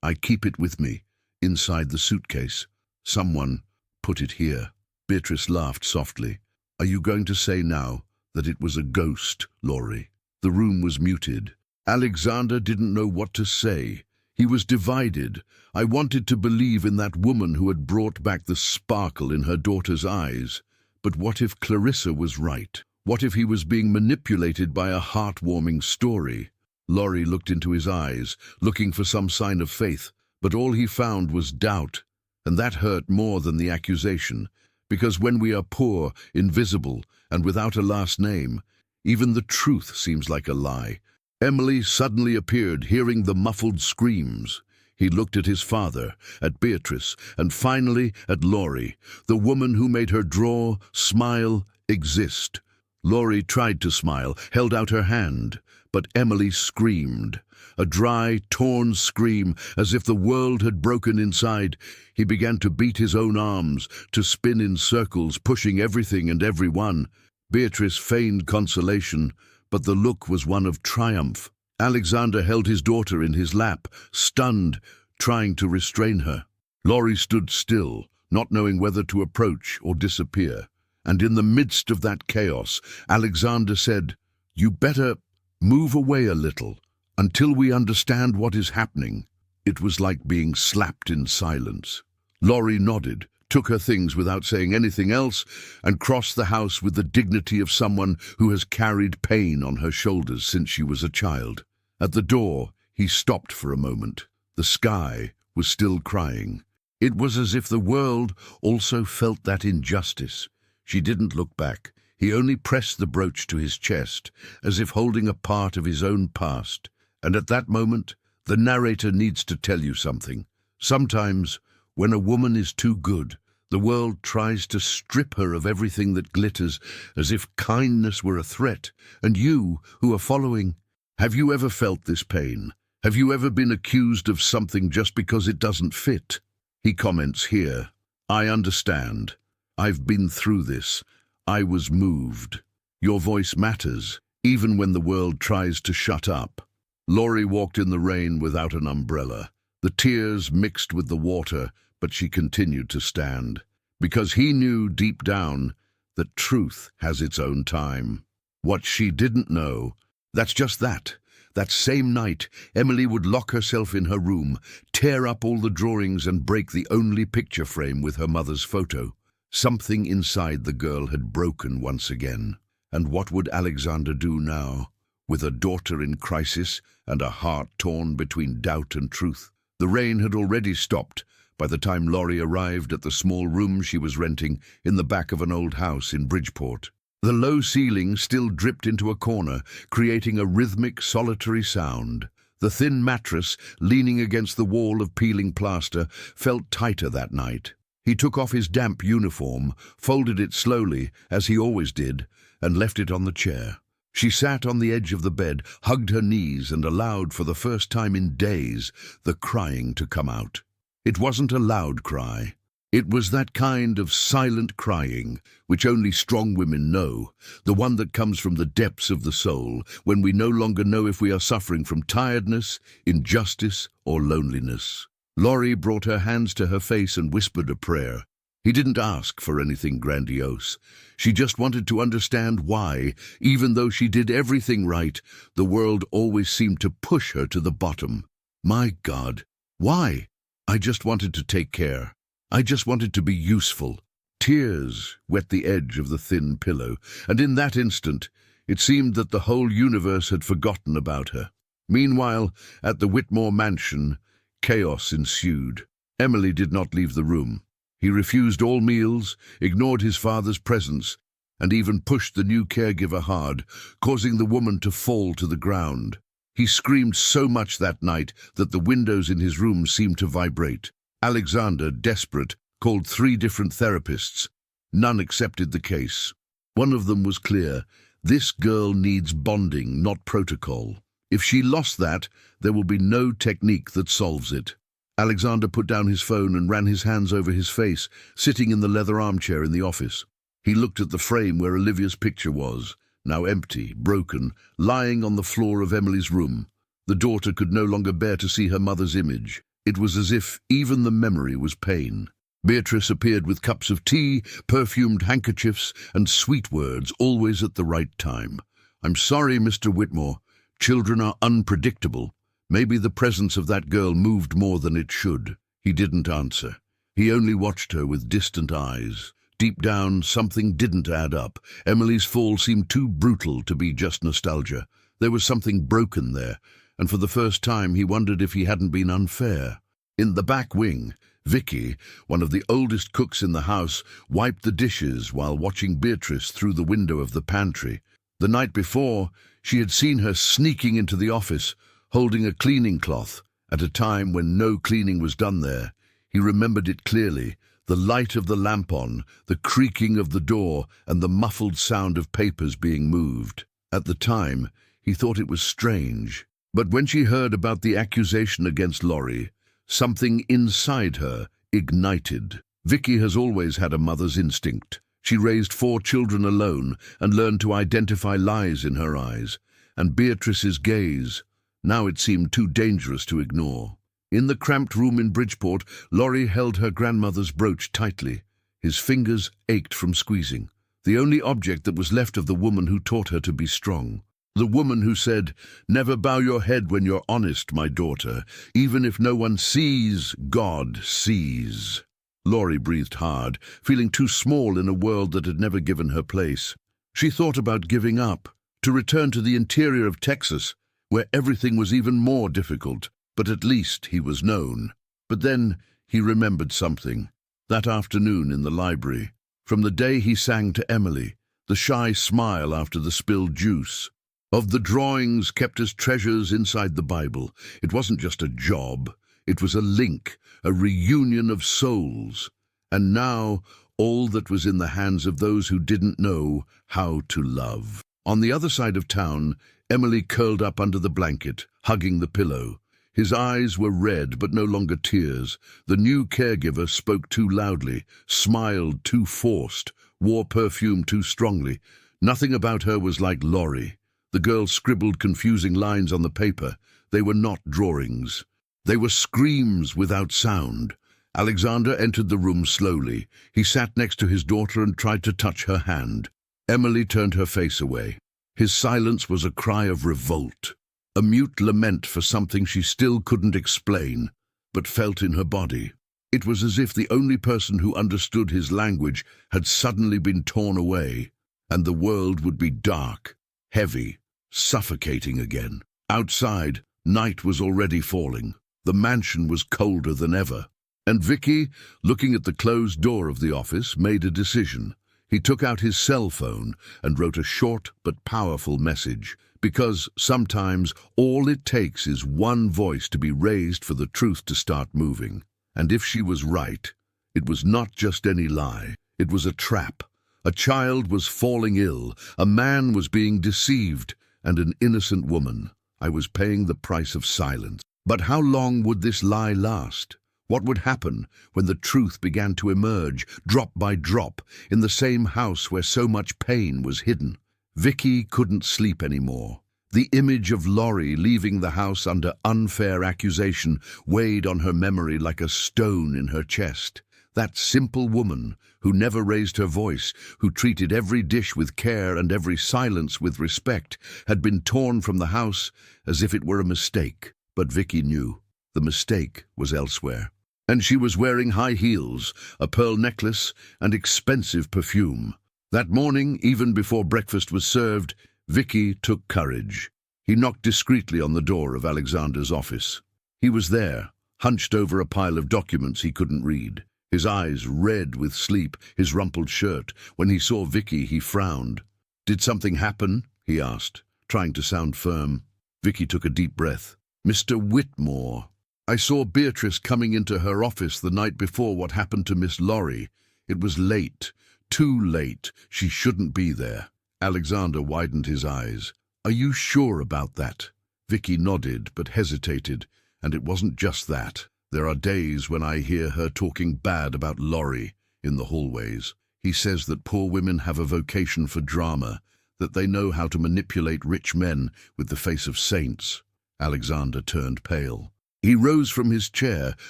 I keep it with me, inside the suitcase. Someone put it here." Beatrice laughed softly. "Are you going to say now that it was a ghost, Laurie?" The room was muted. Alexander didn't know what to say. He was divided. I wanted to believe in that woman who had brought back the sparkle in her daughter's eyes, But what if Clarissa was right? What if he was being manipulated by a heartwarming story? Laurie looked into his eyes, looking for some sign of faith, but all he found was doubt. And that hurt more than the accusation, because when we are poor, invisible, and without a last name, even the truth seems like a lie. Emily suddenly appeared, hearing the muffled screams. He looked at his father, at Beatrice, and finally at Laurie, the woman who made her draw, smile, exist. Laurie tried to smile, held out her hand, but Emily screamed. A dry, torn scream, as if the world had broken inside. He began to beat his own arms, to spin in circles, pushing everything and everyone. Beatrice feigned consolation, but the look was one of triumph. Alexander held his daughter in his lap, stunned, trying to restrain her. Laurie stood still, not knowing whether to approach or disappear. And in the midst of that chaos, Alexander said, "You better move away a little, until we understand what is happening." It was like being slapped in silence. Laurie nodded, took her things without saying anything else, and crossed the house with the dignity of someone who has carried pain on her shoulders since she was a child. At the door, he stopped for a moment. The sky was still crying. It was as if the world also felt that injustice. She didn't look back. He only pressed the brooch to his chest, as if holding a part of his own past. And at that moment, the narrator needs to tell you something. Sometimes, when a woman is too good, the world tries to strip her of everything that glitters, as if kindness were a threat. And you, who are following, have you ever felt this pain? Have you ever been accused of something just because it doesn't fit? He comments here, "I understand. I've been through this. I was moved. Your voice matters, even when the world tries to shut up." Laurie walked in the rain without an umbrella. The tears mixed with the water, but she continued to stand, because he knew deep down that truth has its own time. What she didn't know, that's just that. That same night, Emily would lock herself in her room, tear up all the drawings and break the only picture frame with her mother's photo. Something inside the girl had broken once again. And what would Alexander do now? With a daughter in crisis and a heart torn between doubt and truth. The rain had already stopped by the time Laurie arrived at the small room she was renting in the back of an old house in Bridgeport. The low ceiling still dripped into a corner, creating a rhythmic, solitary sound. The thin mattress, leaning against the wall of peeling plaster, felt tighter that night. He took off his damp uniform, folded it slowly, as he always did, and left it on the chair. She sat on the edge of the bed, hugged her knees, and allowed, for the first time in days, the crying to come out. It wasn't a loud cry. It was that kind of silent crying, which only strong women know, the one that comes from the depths of the soul, when we no longer know if we are suffering from tiredness, injustice, or loneliness. Laurie brought her hands to her face and whispered a prayer. He didn't ask for anything grandiose. She just wanted to understand why, even though she did everything right, the world always seemed to push her to the bottom. My God, why? I just wanted to take care. I just wanted to be useful. Tears wet the edge of the thin pillow, and in that instant, it seemed that the whole universe had forgotten about her. Meanwhile, at the Whitmore mansion, chaos ensued. Emily did not leave the room. He refused all meals, ignored his father's presence, and even pushed the new caregiver hard, causing the woman to fall to the ground. He screamed so much that night that the windows in his room seemed to vibrate. Alexander, desperate, called 3 different therapists. None accepted the case. One of them was clear. This girl needs bonding, not protocol. If she lost that, there will be no technique that solves it. Alexander put down his phone and ran his hands over his face, sitting in the leather armchair in the office. He looked at the frame where Olivia's picture was, now empty, broken, lying on the floor of Emily's room. The daughter could no longer bear to see her mother's image. It was as if even the memory was pain. Beatrice appeared with cups of tea, perfumed handkerchiefs, and sweet words, always at the right time. "I'm sorry, Mr. Whitmore. Children are unpredictable. Maybe the presence of that girl moved more than it should." He didn't answer. He only watched her with distant eyes, deep down, something didn't add up. Emily's fall seemed too brutal to be just nostalgia. There was something broken there, and for the first time he wondered if he hadn't been unfair. In the back wing, Vicky, one of the oldest cooks in the house, wiped the dishes while watching Beatrice through the window of the pantry. The night before, she had seen her sneaking into the office, holding a cleaning cloth, at a time when no cleaning was done there. He remembered it clearly, the light of the lamp on, the creaking of the door, and the muffled sound of papers being moved. At the time, he thought it was strange. But when she heard about the accusation against Laurie, something inside her ignited. Vicky has always had a mother's instinct. She raised 4 children alone and learned to identify lies in her eyes. And Beatrice's gaze, now it seemed too dangerous to ignore. In the cramped room in Bridgeport, Laurie held her grandmother's brooch tightly. His fingers ached from squeezing. The only object that was left of the woman who taught her to be strong. The woman who said, "Never bow your head when you're honest, my daughter. Even if no one sees, God sees." Laurie breathed hard, feeling too small in a world that had never given her place. She thought about giving up, to return to the interior of Texas, where everything was even more difficult. But at least he was known. But then he remembered something. That afternoon in the library, from the day he sang to Emily, the shy smile after the spilled juice. Of the drawings kept as treasures inside the Bible. It wasn't just a job. It was a link, a reunion of souls. And now, all that was in the hands of those who didn't know how to love. On the other side of town, Emily curled up under the blanket, hugging the pillow. His eyes were red, but no longer tears. The new caregiver spoke too loudly, smiled too forced, wore perfume too strongly. Nothing about her was like Laurie. The girl scribbled confusing lines on the paper. They were not drawings. They were screams without sound. Alexander entered the room slowly. He sat next to his daughter and tried to touch her hand. Emily turned her face away. His silence was a cry of revolt. A mute lament for something she still couldn't explain, but felt in her body. It was as if the only person who understood his language had suddenly been torn away, and the world would be dark, heavy, suffocating again. Outside, night was already falling. The mansion was colder than ever. And Vicky, looking at the closed door of the office, made a decision. He took out his cell phone and wrote a short but powerful message. Because sometimes all it takes is one voice to be raised for the truth to start moving. And if she was right, it was not just any lie. It was a trap. A child was falling ill, a man was being deceived, and an innocent woman. I was paying the price of silence. But how long would this lie last? What would happen when the truth began to emerge, drop by drop, in the same house where so much pain was hidden? Vicky couldn't sleep anymore. The image of Laurie leaving the house under unfair accusation weighed on her memory like a stone in her chest. That simple woman, who never raised her voice, who treated every dish with care and every silence with respect, had been torn from the house as if it were a mistake. But Vicky knew the mistake was elsewhere. And she was wearing high heels, a pearl necklace, and expensive perfume. That morning, even before breakfast was served, Vicky took courage. He knocked discreetly on the door of Alexander's office. He was there, hunched over a pile of documents he couldn't read. His eyes red with sleep, his rumpled shirt. When he saw Vicky, he frowned. "Did something happen?" he asked, trying to sound firm. Vicky took a deep breath. "Mr. Whitmore, I saw Beatrice coming into her office the night before what happened to Miss Laurie. It was late. Too late. She shouldn't be there." Alexander widened his eyes. "Are you sure about that?" Vicky nodded, but hesitated, and it wasn't just that. "There are days when I hear her talking bad about Laurie in the hallways. He says that poor women have a vocation for drama, that they know how to manipulate rich men with the face of saints." Alexander turned pale. He rose from his chair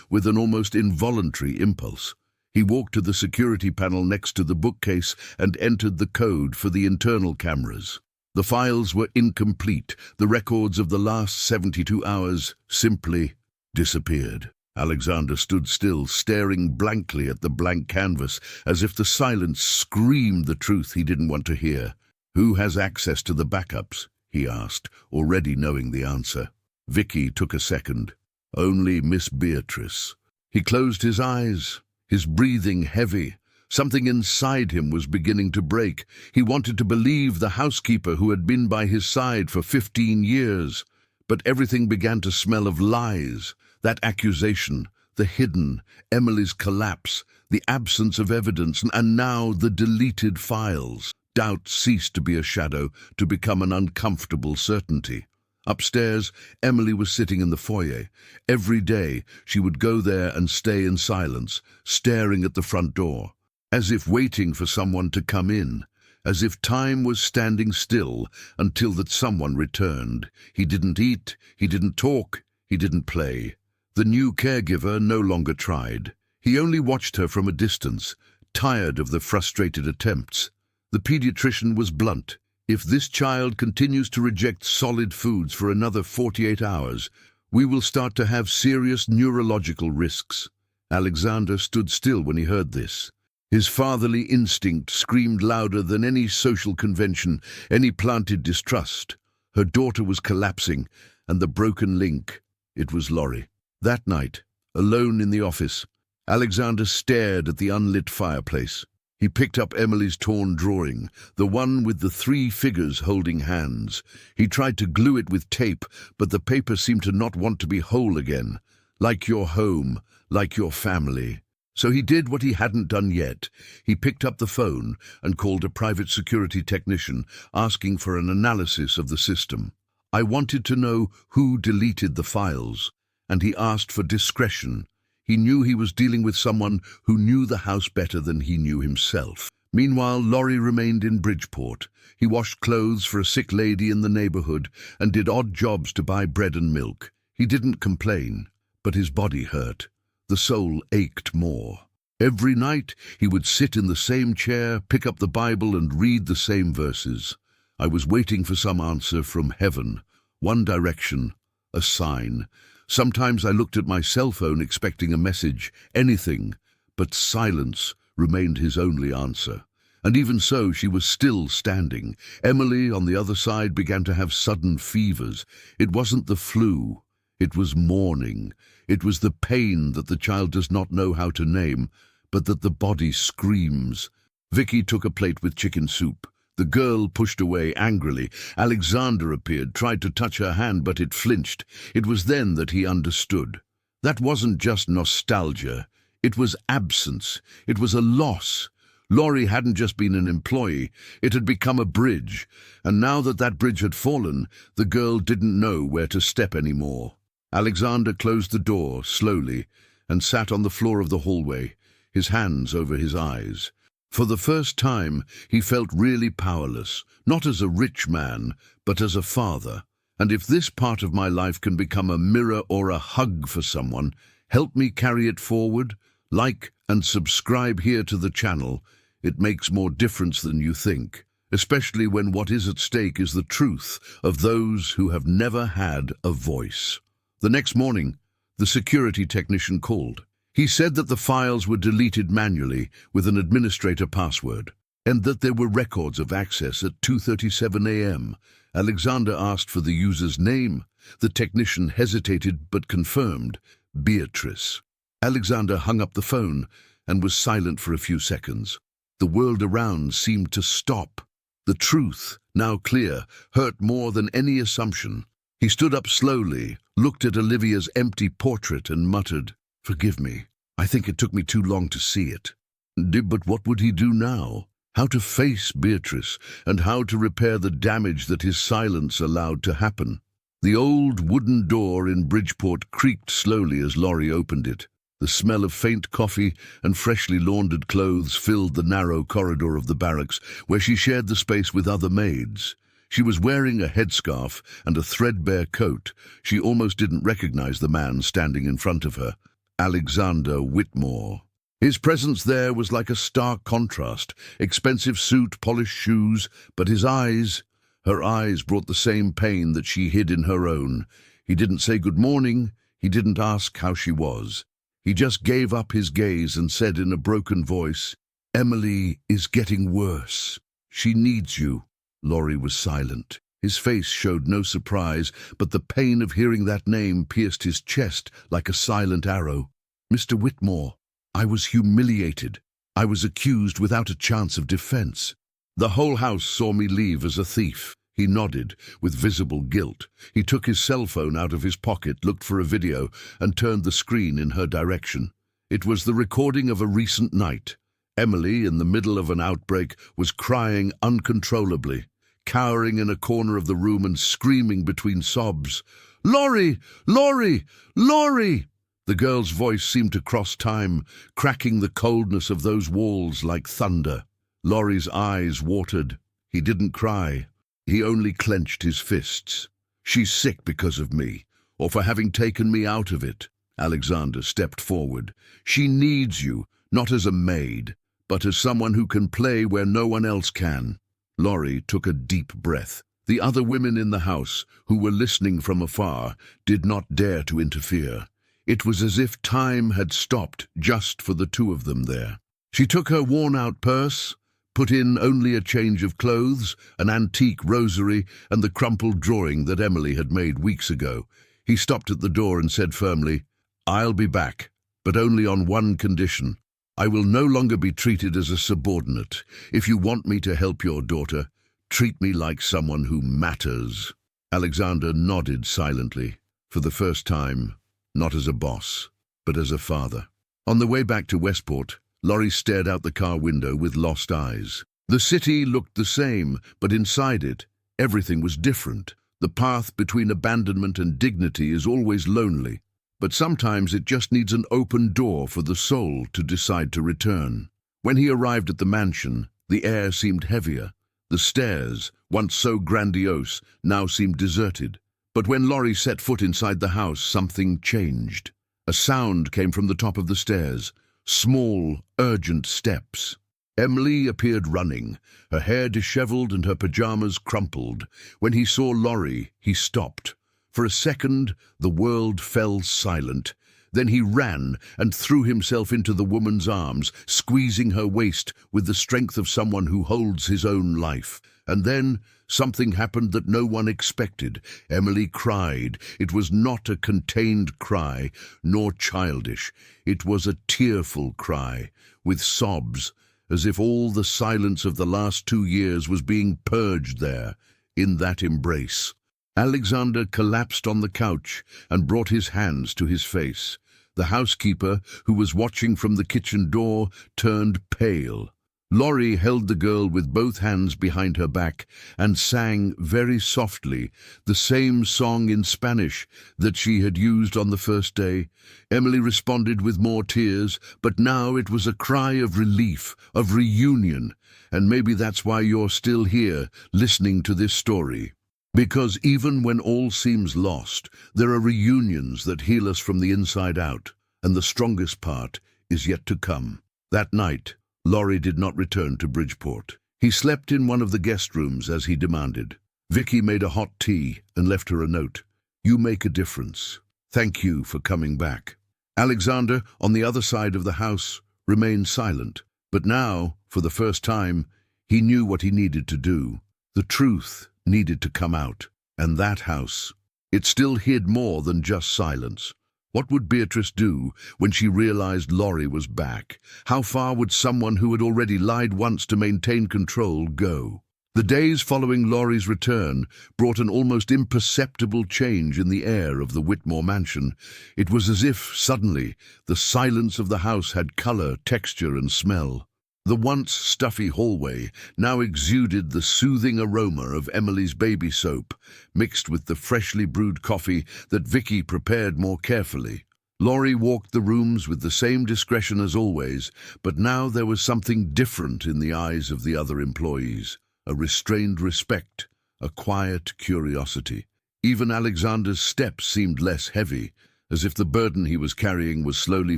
with an almost involuntary impulse. He walked to the security panel next to the bookcase and entered the code for the internal cameras. The files were incomplete. The records of the last 72 hours simply disappeared. Alexander stood still, staring blankly at the blank canvas, as if the silence screamed the truth he didn't want to hear. "Who has access to the backups?" he asked, already knowing the answer. Vicky took a second. "Only Miss Beatrice." He closed his eyes, his breathing heavy. Something inside him was beginning to break. He wanted to believe the housekeeper who had been by his side for 15 years. But everything began to smell of lies. That accusation, the hidden, Emily's collapse, the absence of evidence, and now the deleted files. Doubt ceased to be a shadow, to become an uncomfortable certainty. Upstairs, Emily was sitting in the foyer. Every day, she would go there and stay in silence, staring at the front door, as if waiting for someone to come in, as if time was standing still until that someone returned. He didn't eat, he didn't talk, he didn't play. The new caregiver no longer tried. He only watched her from a distance, tired of the frustrated attempts. The pediatrician was blunt. "If this child continues to reject solid foods for another 48 hours, we will start to have serious neurological risks." Alexander stood still when he heard this. His fatherly instinct screamed louder than any social convention, any planted distrust. Her daughter was collapsing, and the broken link, it was Laurie. That night, alone in the office, Alexander stared at the unlit fireplace. He picked up Emily's torn drawing, the one with the 3 figures holding hands. He tried to glue it with tape, but the paper seemed to not want to be whole again. Like your home, like your family. So he did what he hadn't done yet. He picked up the phone and called a private security technician, asking for an analysis of the system. I wanted to know who deleted the files, and he asked for discretion. He knew he was dealing with someone who knew the house better than he knew himself. Meanwhile, Laurie remained in Bridgeport. He washed clothes for a sick lady in the neighborhood and did odd jobs to buy bread and milk. He didn't complain, but his body hurt. The soul ached more. Every night he would sit in the same chair, pick up the Bible and read the same verses. I was waiting for some answer from heaven, one direction, a sign. Sometimes I looked at my cell phone expecting a message, anything, but silence remained his only answer. And even so, she was still standing. Emily, on the other side, began to have sudden fevers. It wasn't the flu. It was mourning. It was the pain that the child does not know how to name, but that the body screams. Vicky took a plate with chicken soup. The girl pushed away angrily. Alexander appeared, tried to touch her hand, but it flinched. It was then that he understood. That wasn't just nostalgia. It was absence. It was a loss. Laurie hadn't just been an employee. It had become a bridge. And now that that bridge had fallen, the girl didn't know where to step anymore. Alexander closed the door slowly and sat on the floor of the hallway, his hands over his eyes. For the first time, he felt really powerless, not as a rich man, but as a father. And if this part of my life can become a mirror or a hug for someone, help me carry it forward. Like and subscribe here to the channel. It makes more difference than you think, especially when what is at stake is the truth of those who have never had a voice. The next morning, the security technician called. He said that the files were deleted manually with an administrator password, and that there were records of access at 2:37 a.m. Alexander asked for the user's name. The technician hesitated but confirmed, Beatrice. Alexander hung up the phone and was silent for a few seconds. The world around seemed to stop. The truth, now clear, hurt more than any assumption. He stood up slowly, looked at Olivia's empty portrait and muttered, "Forgive me. I think it took me too long to see it." But what would he do now? How to face Beatrice, and how to repair the damage that his silence allowed to happen? The old wooden door in Bridgeport creaked slowly as Laurie opened it. The smell of faint coffee and freshly laundered clothes filled the narrow corridor of the barracks, where she shared the space with other maids. She was wearing a headscarf and a threadbare coat. She almost didn't recognize the man standing in front of her, Alexander Whitmore. His presence there was like a stark contrast, expensive suit, polished shoes, but his eyes, her eyes brought the same pain that she hid in her own. He didn't say good morning, He didn't ask how she was. He just gave up his gaze and said in a broken voice, "Emily is getting worse. She needs you." Laurie was silent. His face showed no surprise, but the pain of hearing that name pierced his chest like a silent arrow. "Mr. Whitmore, I was humiliated. I was accused without a chance of defense. The whole house saw me leave as a thief." He nodded, with visible guilt. He took his cell phone out of his pocket, looked for a video, and turned the screen in her direction. It was the recording of a recent night. Emily, in the middle of an outbreak, was crying uncontrollably, cowering in a corner of the room and screaming between sobs, "Laurie! Laurie! Laurie!" The girl's voice seemed to cross time, cracking the coldness of those walls like thunder. Laurie's eyes watered. He didn't cry. He only clenched his fists. "She's sick because of me, or for having taken me out of it." Alexander stepped forward. "She needs you, not as a maid, but as someone who can play where no one else can." Laurie took a deep breath. The other women in the house, who were listening from afar, did not dare to interfere. It was as if time had stopped just for the two of them there. She took her worn-out purse, put in only a change of clothes, an antique rosary, and the crumpled drawing that Emily had made weeks ago. He stopped at the door and said firmly, "I'll be back, but only on one condition. I will no longer be treated as a subordinate. If you want me to help your daughter, treat me like someone who matters." Alexander nodded silently, for the first time, not as a boss, but as a father. On the way back to Westport, Laurie stared out the car window with lost eyes. The city looked the same, but inside it, everything was different. The path between abandonment and dignity is always lonely, but sometimes it just needs an open door for the soul to decide to return. When he arrived at the mansion, the air seemed heavier. The stairs, once so grandiose, now seemed deserted. But when Laurie set foot inside the house, something changed. A sound came from the top of the stairs. Small, urgent steps. Emily appeared running, her hair disheveled and her pajamas crumpled. When he saw Laurie, he stopped. For a second, the world fell silent. Then he ran and threw himself into the woman's arms, squeezing her waist with the strength of someone who holds his own life. And then something happened that no one expected. Emily cried. It was not a contained cry, nor childish. It was a tearful cry, with sobs, as if all the silence of the last 2 years was being purged there, in that embrace. Alexander collapsed on the couch and brought his hands to his face. The housekeeper, who was watching from the kitchen door, turned pale. Laurie held the girl with both hands behind her back and sang very softly the same song in Spanish that she had used on the first day. Emily responded with more tears, but now it was a cry of relief, of reunion, and maybe that's why you're still here, listening to this story. Because even when all seems lost, there are reunions that heal us from the inside out, and the strongest part is yet to come. That night, Laurie did not return to Bridgeport. He slept in one of the guest rooms as he demanded. Vicky made a hot tea and left her a note. "You make a difference. Thank you for coming back." Alexander, on the other side of the house, remained silent. But now, for the first time, he knew what he needed to do. The truth needed to come out. And that house, it still hid more than just silence. What would Beatrice do when she realized Laurie was back? How far would someone who had already lied once to maintain control go? The days following Laurie's return brought an almost imperceptible change in the air of the Whitmore mansion. It was as if, suddenly, the silence of the house had color, texture, and smell. The once stuffy hallway now exuded the soothing aroma of Emily's baby soap, mixed with the freshly brewed coffee that Vicky prepared more carefully. Laurie walked the rooms with the same discretion as always, but now there was something different in the eyes of the other employees, a restrained respect, a quiet curiosity. Even Alexander's steps seemed less heavy, as if the burden he was carrying was slowly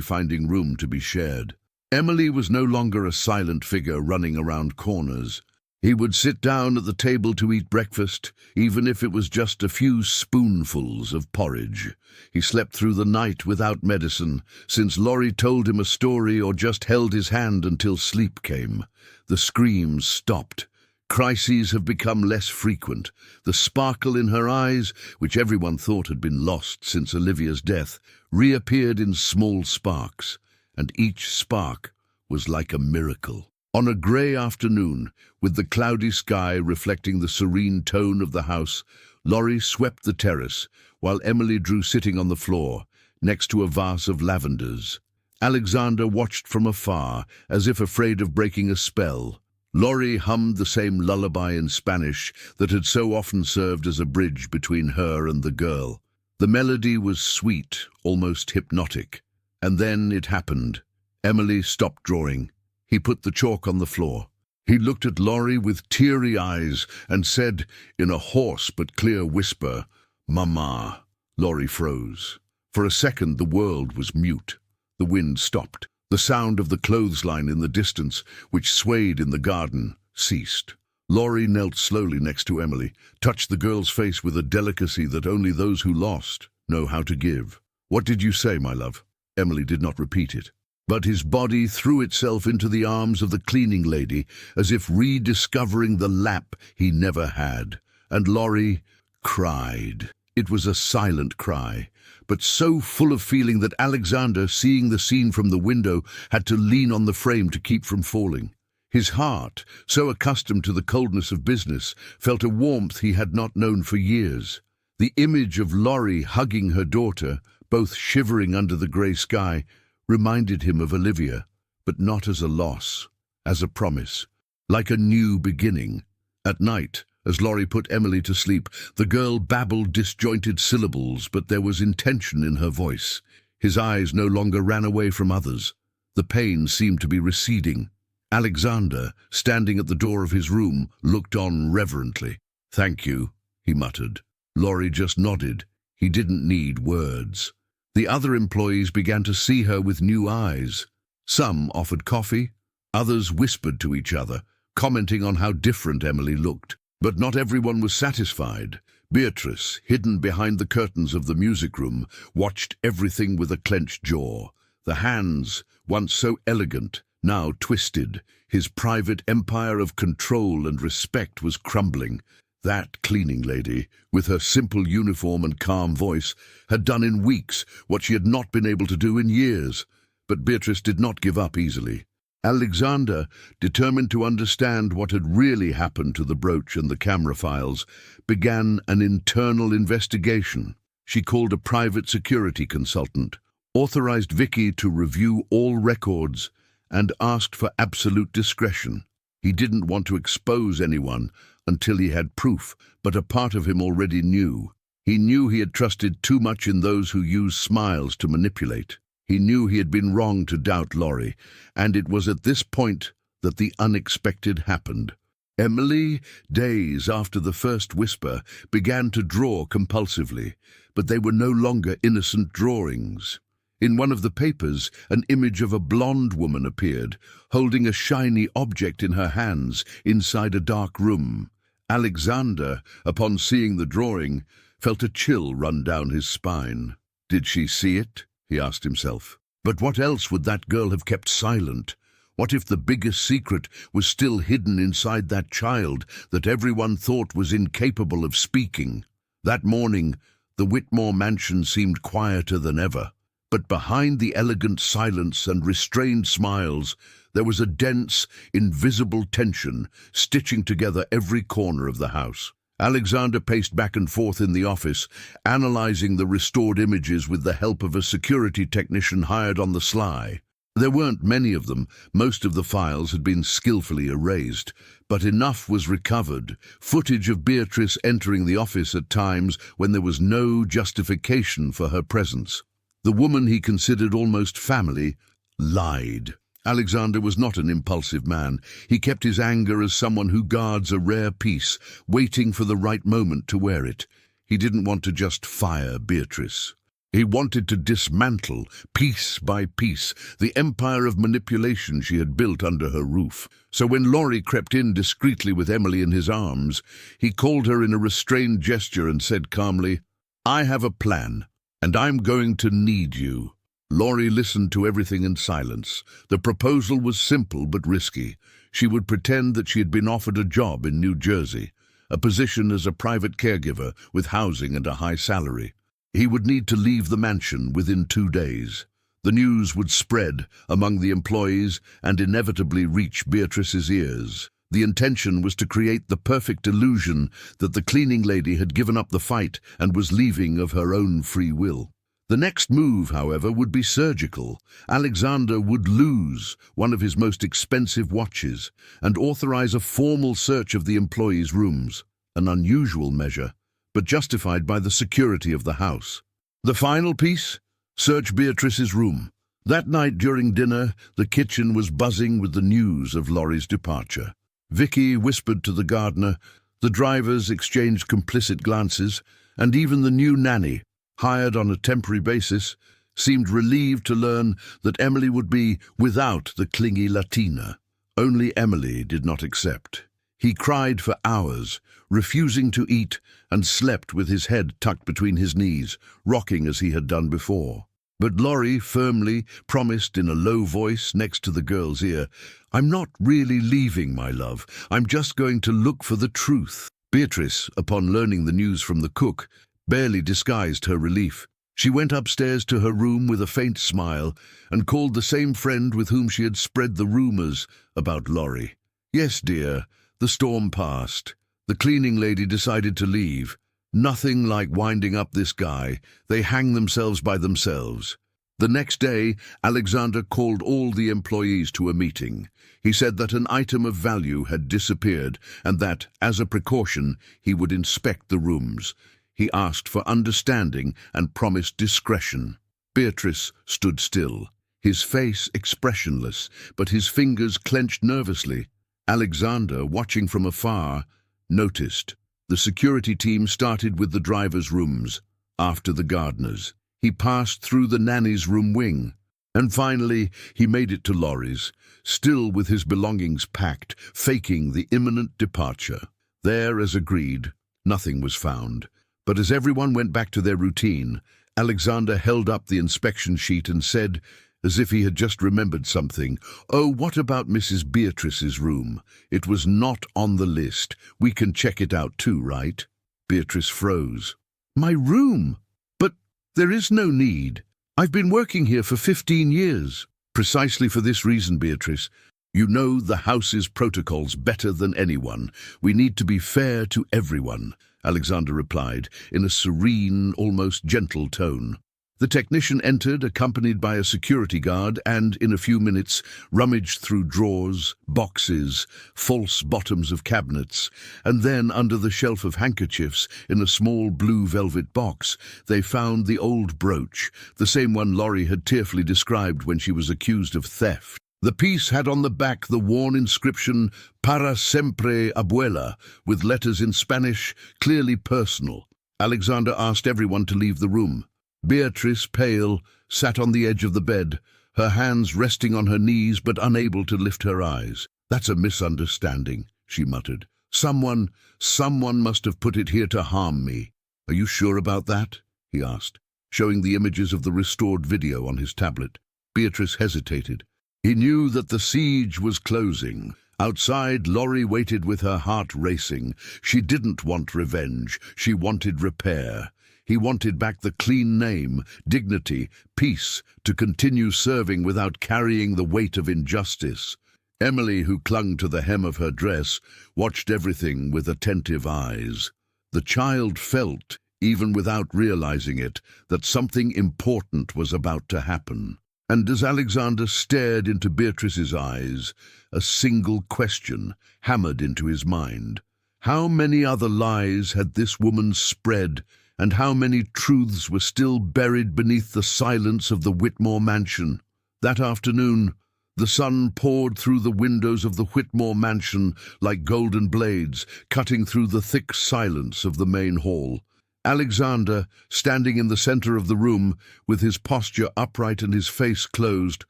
finding room to be shared. Emily was no longer a silent figure running around corners. He would sit down at the table to eat breakfast, even if it was just a few spoonfuls of porridge. He slept through the night without medicine, since Laurie told him a story or just held his hand until sleep came. The screams stopped. Crises have become less frequent. The sparkle in her eyes, which everyone thought had been lost since Olivia's death, reappeared in small sparks, and each spark was like a miracle. On a grey afternoon, with the cloudy sky reflecting the serene tone of the house, Laurie swept the terrace, while Emily drew sitting on the floor, next to a vase of lavenders. Alexander watched from afar, as if afraid of breaking a spell. Laurie hummed the same lullaby in Spanish that had so often served as a bridge between her and the girl. The melody was sweet, almost hypnotic. And then it happened. Emily stopped drawing. He put the chalk on the floor. He looked at Laurie with teary eyes and said, in a hoarse but clear whisper, "Mama." Laurie froze. For a second the world was mute. The wind stopped. The sound of the clothesline in the distance, which swayed in the garden, ceased. Laurie knelt slowly next to Emily, touched the girl's face with a delicacy that only those who lost know how to give. "What did you say, my love?" Emily did not repeat it. But his body threw itself into the arms of the cleaning lady, as if rediscovering the lap he never had. And Laurie cried. It was a silent cry, but so full of feeling that Alexander, seeing the scene from the window, had to lean on the frame to keep from falling. His heart, so accustomed to the coldness of business, felt a warmth he had not known for years. The image of Laurie hugging her daughter, both shivering under the grey sky, reminded him of Olivia, but not as a loss, as a promise, like a new beginning. At night, as Laurie put Emily to sleep, the girl babbled disjointed syllables, but there was intention in her voice. His eyes no longer ran away from others. The pain seemed to be receding. Alexander, standing at the door of his room, looked on reverently. "Thank you," he muttered. Laurie just nodded. He didn't need words. The other employees began to see her with new eyes. Some offered coffee, others whispered to each other, commenting on how different Emily looked. But not everyone was satisfied. Beatrice, hidden behind the curtains of the music room, watched everything with a clenched jaw. The hands, once so elegant, now twisted. His private empire of control and respect was crumbling. That cleaning lady, with her simple uniform and calm voice, had done in weeks what she had not been able to do in years. But Beatrice did not give up easily. Alexander, determined to understand what had really happened to the brooch and the camera files, began an internal investigation. She called a private security consultant, authorized Vicky to review all records, and asked for absolute discretion. He didn't want to expose anyone until he had proof, but a part of him already knew. He knew he had trusted too much in those who used smiles to manipulate. He knew he had been wrong to doubt Laurie, and it was at this point that the unexpected happened. Emily, days after the first whisper, began to draw compulsively, but they were no longer innocent drawings. In one of the papers, an image of a blonde woman appeared, holding a shiny object in her hands inside a dark room. Alexander, upon seeing the drawing, felt a chill run down his spine. Did she see it? He asked himself. But what else would that girl have kept silent? What if the biggest secret was still hidden inside that child that everyone thought was incapable of speaking? That morning, the Whitmore mansion seemed quieter than ever. But behind the elegant silence and restrained smiles, there was a dense, invisible tension stitching together every corner of the house. Alexander paced back and forth in the office, analyzing the restored images with the help of a security technician hired on the sly. There weren't many of them. Most of the files had been skillfully erased, but enough was recovered. Footage of Beatrice entering the office at times when there was no justification for her presence. The woman he considered almost family lied. Alexander was not an impulsive man. He kept his anger as someone who guards a rare piece, waiting for the right moment to wear it. He didn't want to just fire Beatrice. He wanted to dismantle, piece by piece, the empire of manipulation she had built under her roof. So when Laurie crept in discreetly with Emily in his arms, he called her in a restrained gesture and said calmly, "I have a plan, and I'm going to need you." Laurie listened to everything in silence. The proposal was simple but risky. She would pretend that she had been offered a job in New Jersey, a position as a private caregiver with housing and a high salary. He would need to leave the mansion within 2 days. The news would spread among the employees and inevitably reach Beatrice's ears. The intention was to create the perfect illusion that the cleaning lady had given up the fight and was leaving of her own free will. The next move, however, would be surgical. Alexander would lose one of his most expensive watches and authorize a formal search of the employees' rooms, an unusual measure, but justified by the security of the house. The final piece? Search Beatrice's room. That night during dinner, the kitchen was buzzing with the news of Laurie's departure. Vicky whispered to the gardener, the drivers exchanged complicit glances, and even the new nanny, hired on a temporary basis, seemed relieved to learn that Emily would be without the clingy Latina. Only Emily did not accept. He cried for hours, refusing to eat, and slept with his head tucked between his knees, rocking as he had done before. But Laurie firmly promised in a low voice next to the girl's ear, "I'm not really leaving, my love. I'm just going to look for the truth." Beatrice, upon learning the news from the cook, barely disguised her relief. She went upstairs to her room with a faint smile and called the same friend with whom she had spread the rumors about Laurie. "Yes, dear, the storm passed. The cleaning lady decided to leave. Nothing like winding up this guy. They hang themselves by themselves." The next day, Alexander called all the employees to a meeting. He said that an item of value had disappeared and that, as a precaution, he would inspect the rooms. He asked for understanding and promised discretion. Beatrice stood still, his face expressionless, but his fingers clenched nervously. Alexander, watching from afar, noticed. The security team started with the driver's rooms, after the gardener's. He passed through the nanny's room wing, and finally he made it to Laurie's, still with his belongings packed, faking the imminent departure. There, as agreed, nothing was found. But as everyone went back to their routine, Alexander held up the inspection sheet and said, as if he had just remembered something, "Oh, what about Mrs. Beatrice's room? It was not on the list. We can check it out too, right?" Beatrice froze. "My room? But there is no need. I've been working here for 15 years. Precisely for this reason, Beatrice. You know the house's protocols better than anyone. We need to be fair to everyone," Alexander replied, in a serene, almost gentle tone. The technician entered, accompanied by a security guard, and, in a few minutes, rummaged through drawers, boxes, false bottoms of cabinets, and then, under the shelf of handkerchiefs, in a small blue velvet box, they found the old brooch, the same one Laurie had tearfully described when she was accused of theft. The piece had on the back the worn inscription, "Para siempre, abuela," with letters in Spanish, clearly personal. Alexander asked everyone to leave the room. Beatrice, pale, sat on the edge of the bed, her hands resting on her knees but unable to lift her eyes. "That's a misunderstanding," she muttered. Someone must have put it here to harm me." "Are you sure about that?" he asked, showing the images of the restored video on his tablet. Beatrice hesitated. He knew that the siege was closing. Outside, Laurie waited with her heart racing. She didn't want revenge. She wanted repair. He wanted back the clean name, dignity, peace, to continue serving without carrying the weight of injustice. Emily, who clung to the hem of her dress, watched everything with attentive eyes. The child felt, even without realizing it, that something important was about to happen. And as Alexander stared into Beatrice's eyes, a single question hammered into his mind. How many other lies had this woman spread, and how many truths were still buried beneath the silence of the Whitmore mansion? That afternoon, the sun poured through the windows of the Whitmore mansion like golden blades, cutting through the thick silence of the main hall. Alexander, standing in the center of the room, with his posture upright and his face closed,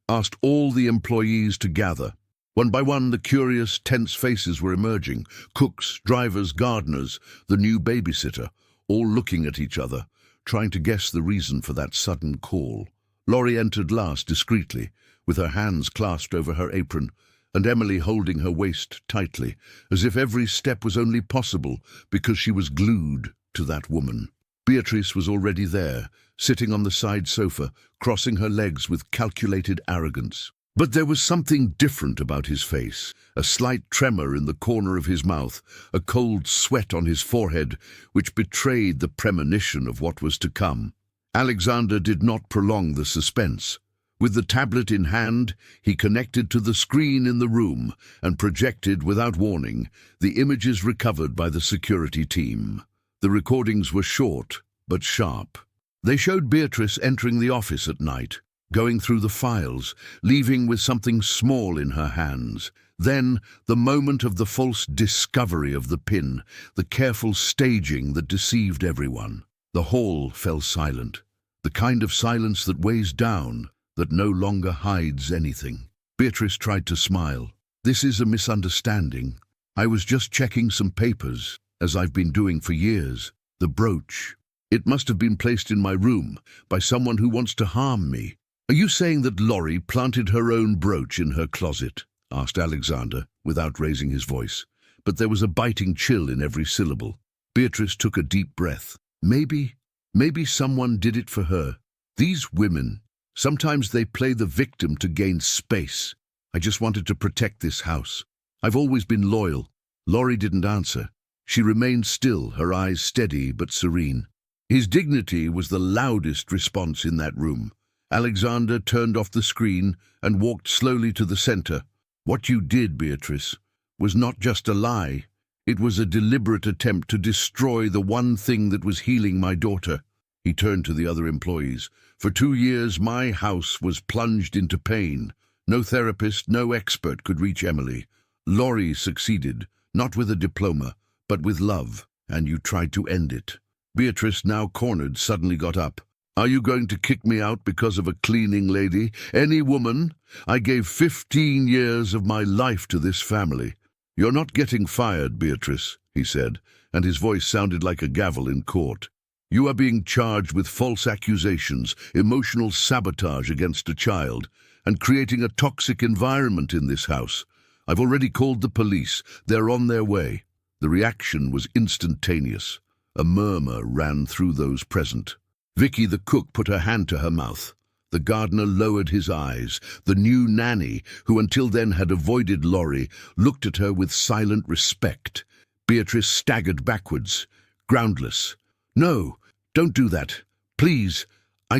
asked all the employees to gather. One by one, the curious, tense faces were emerging. Cooks, drivers, gardeners, the new babysitter, all looking at each other, trying to guess the reason for that sudden call. Laurie entered last, discreetly, with her hands clasped over her apron, and Emily holding her waist tightly, as if every step was only possible because she was glued to that woman. Beatrice was already there, sitting on the side sofa, crossing her legs with calculated arrogance. But there was something different about his face, a slight tremor in the corner of his mouth, a cold sweat on his forehead, which betrayed the premonition of what was to come. Alexander did not prolong the suspense. With the tablet in hand, he connected to the screen in the room and projected, without warning, the images recovered by the security team. The recordings were short, but sharp. They showed Beatrice entering the office at night, going through the files, leaving with something small in her hands. Then, the moment of the false discovery of the pin, the careful staging that deceived everyone. The hall fell silent, the kind of silence that weighs down, that no longer hides anything. Beatrice tried to smile. "This is a misunderstanding. I was just checking some papers, as I've been doing for years. The brooch. It must have been placed in my room by someone who wants to harm me." "Are you saying that Laurie planted her own brooch in her closet?" asked Alexander, without raising his voice. But there was a biting chill in every syllable. Beatrice took a deep breath. Maybe someone did it for her. These women, sometimes they play the victim to gain space. I just wanted to protect this house. I've always been loyal. Laurie didn't answer. She remained still, her eyes steady but serene. His dignity was the loudest response in that room. Alexander turned off the screen and walked slowly to the center. "What you did, Beatrice, was not just a lie. It was a deliberate attempt to destroy the one thing that was healing my daughter." He turned to the other employees. "For 2 years, my house was plunged into pain. No therapist, no expert could reach Emily. Laurie succeeded, not with a diploma, but with love, and you tried to end it." Beatrice, now cornered, suddenly got up. "Are you going to kick me out because of a cleaning lady? Any woman? I gave 15 years of my life to this family." "You're not getting fired, Beatrice," he said, and his voice sounded like a gavel in court. "You are being charged with false accusations, emotional sabotage against a child, and creating a toxic environment in this house. I've already called the police. They're on their way." The reaction was instantaneous. A murmur ran through those present. Vicky, the cook, put her hand to her mouth. The gardener lowered his eyes. The new nanny, who until then had avoided Laurie, looked at her with silent respect. Beatrice staggered backwards, groundless. "No, don't do that. Please. I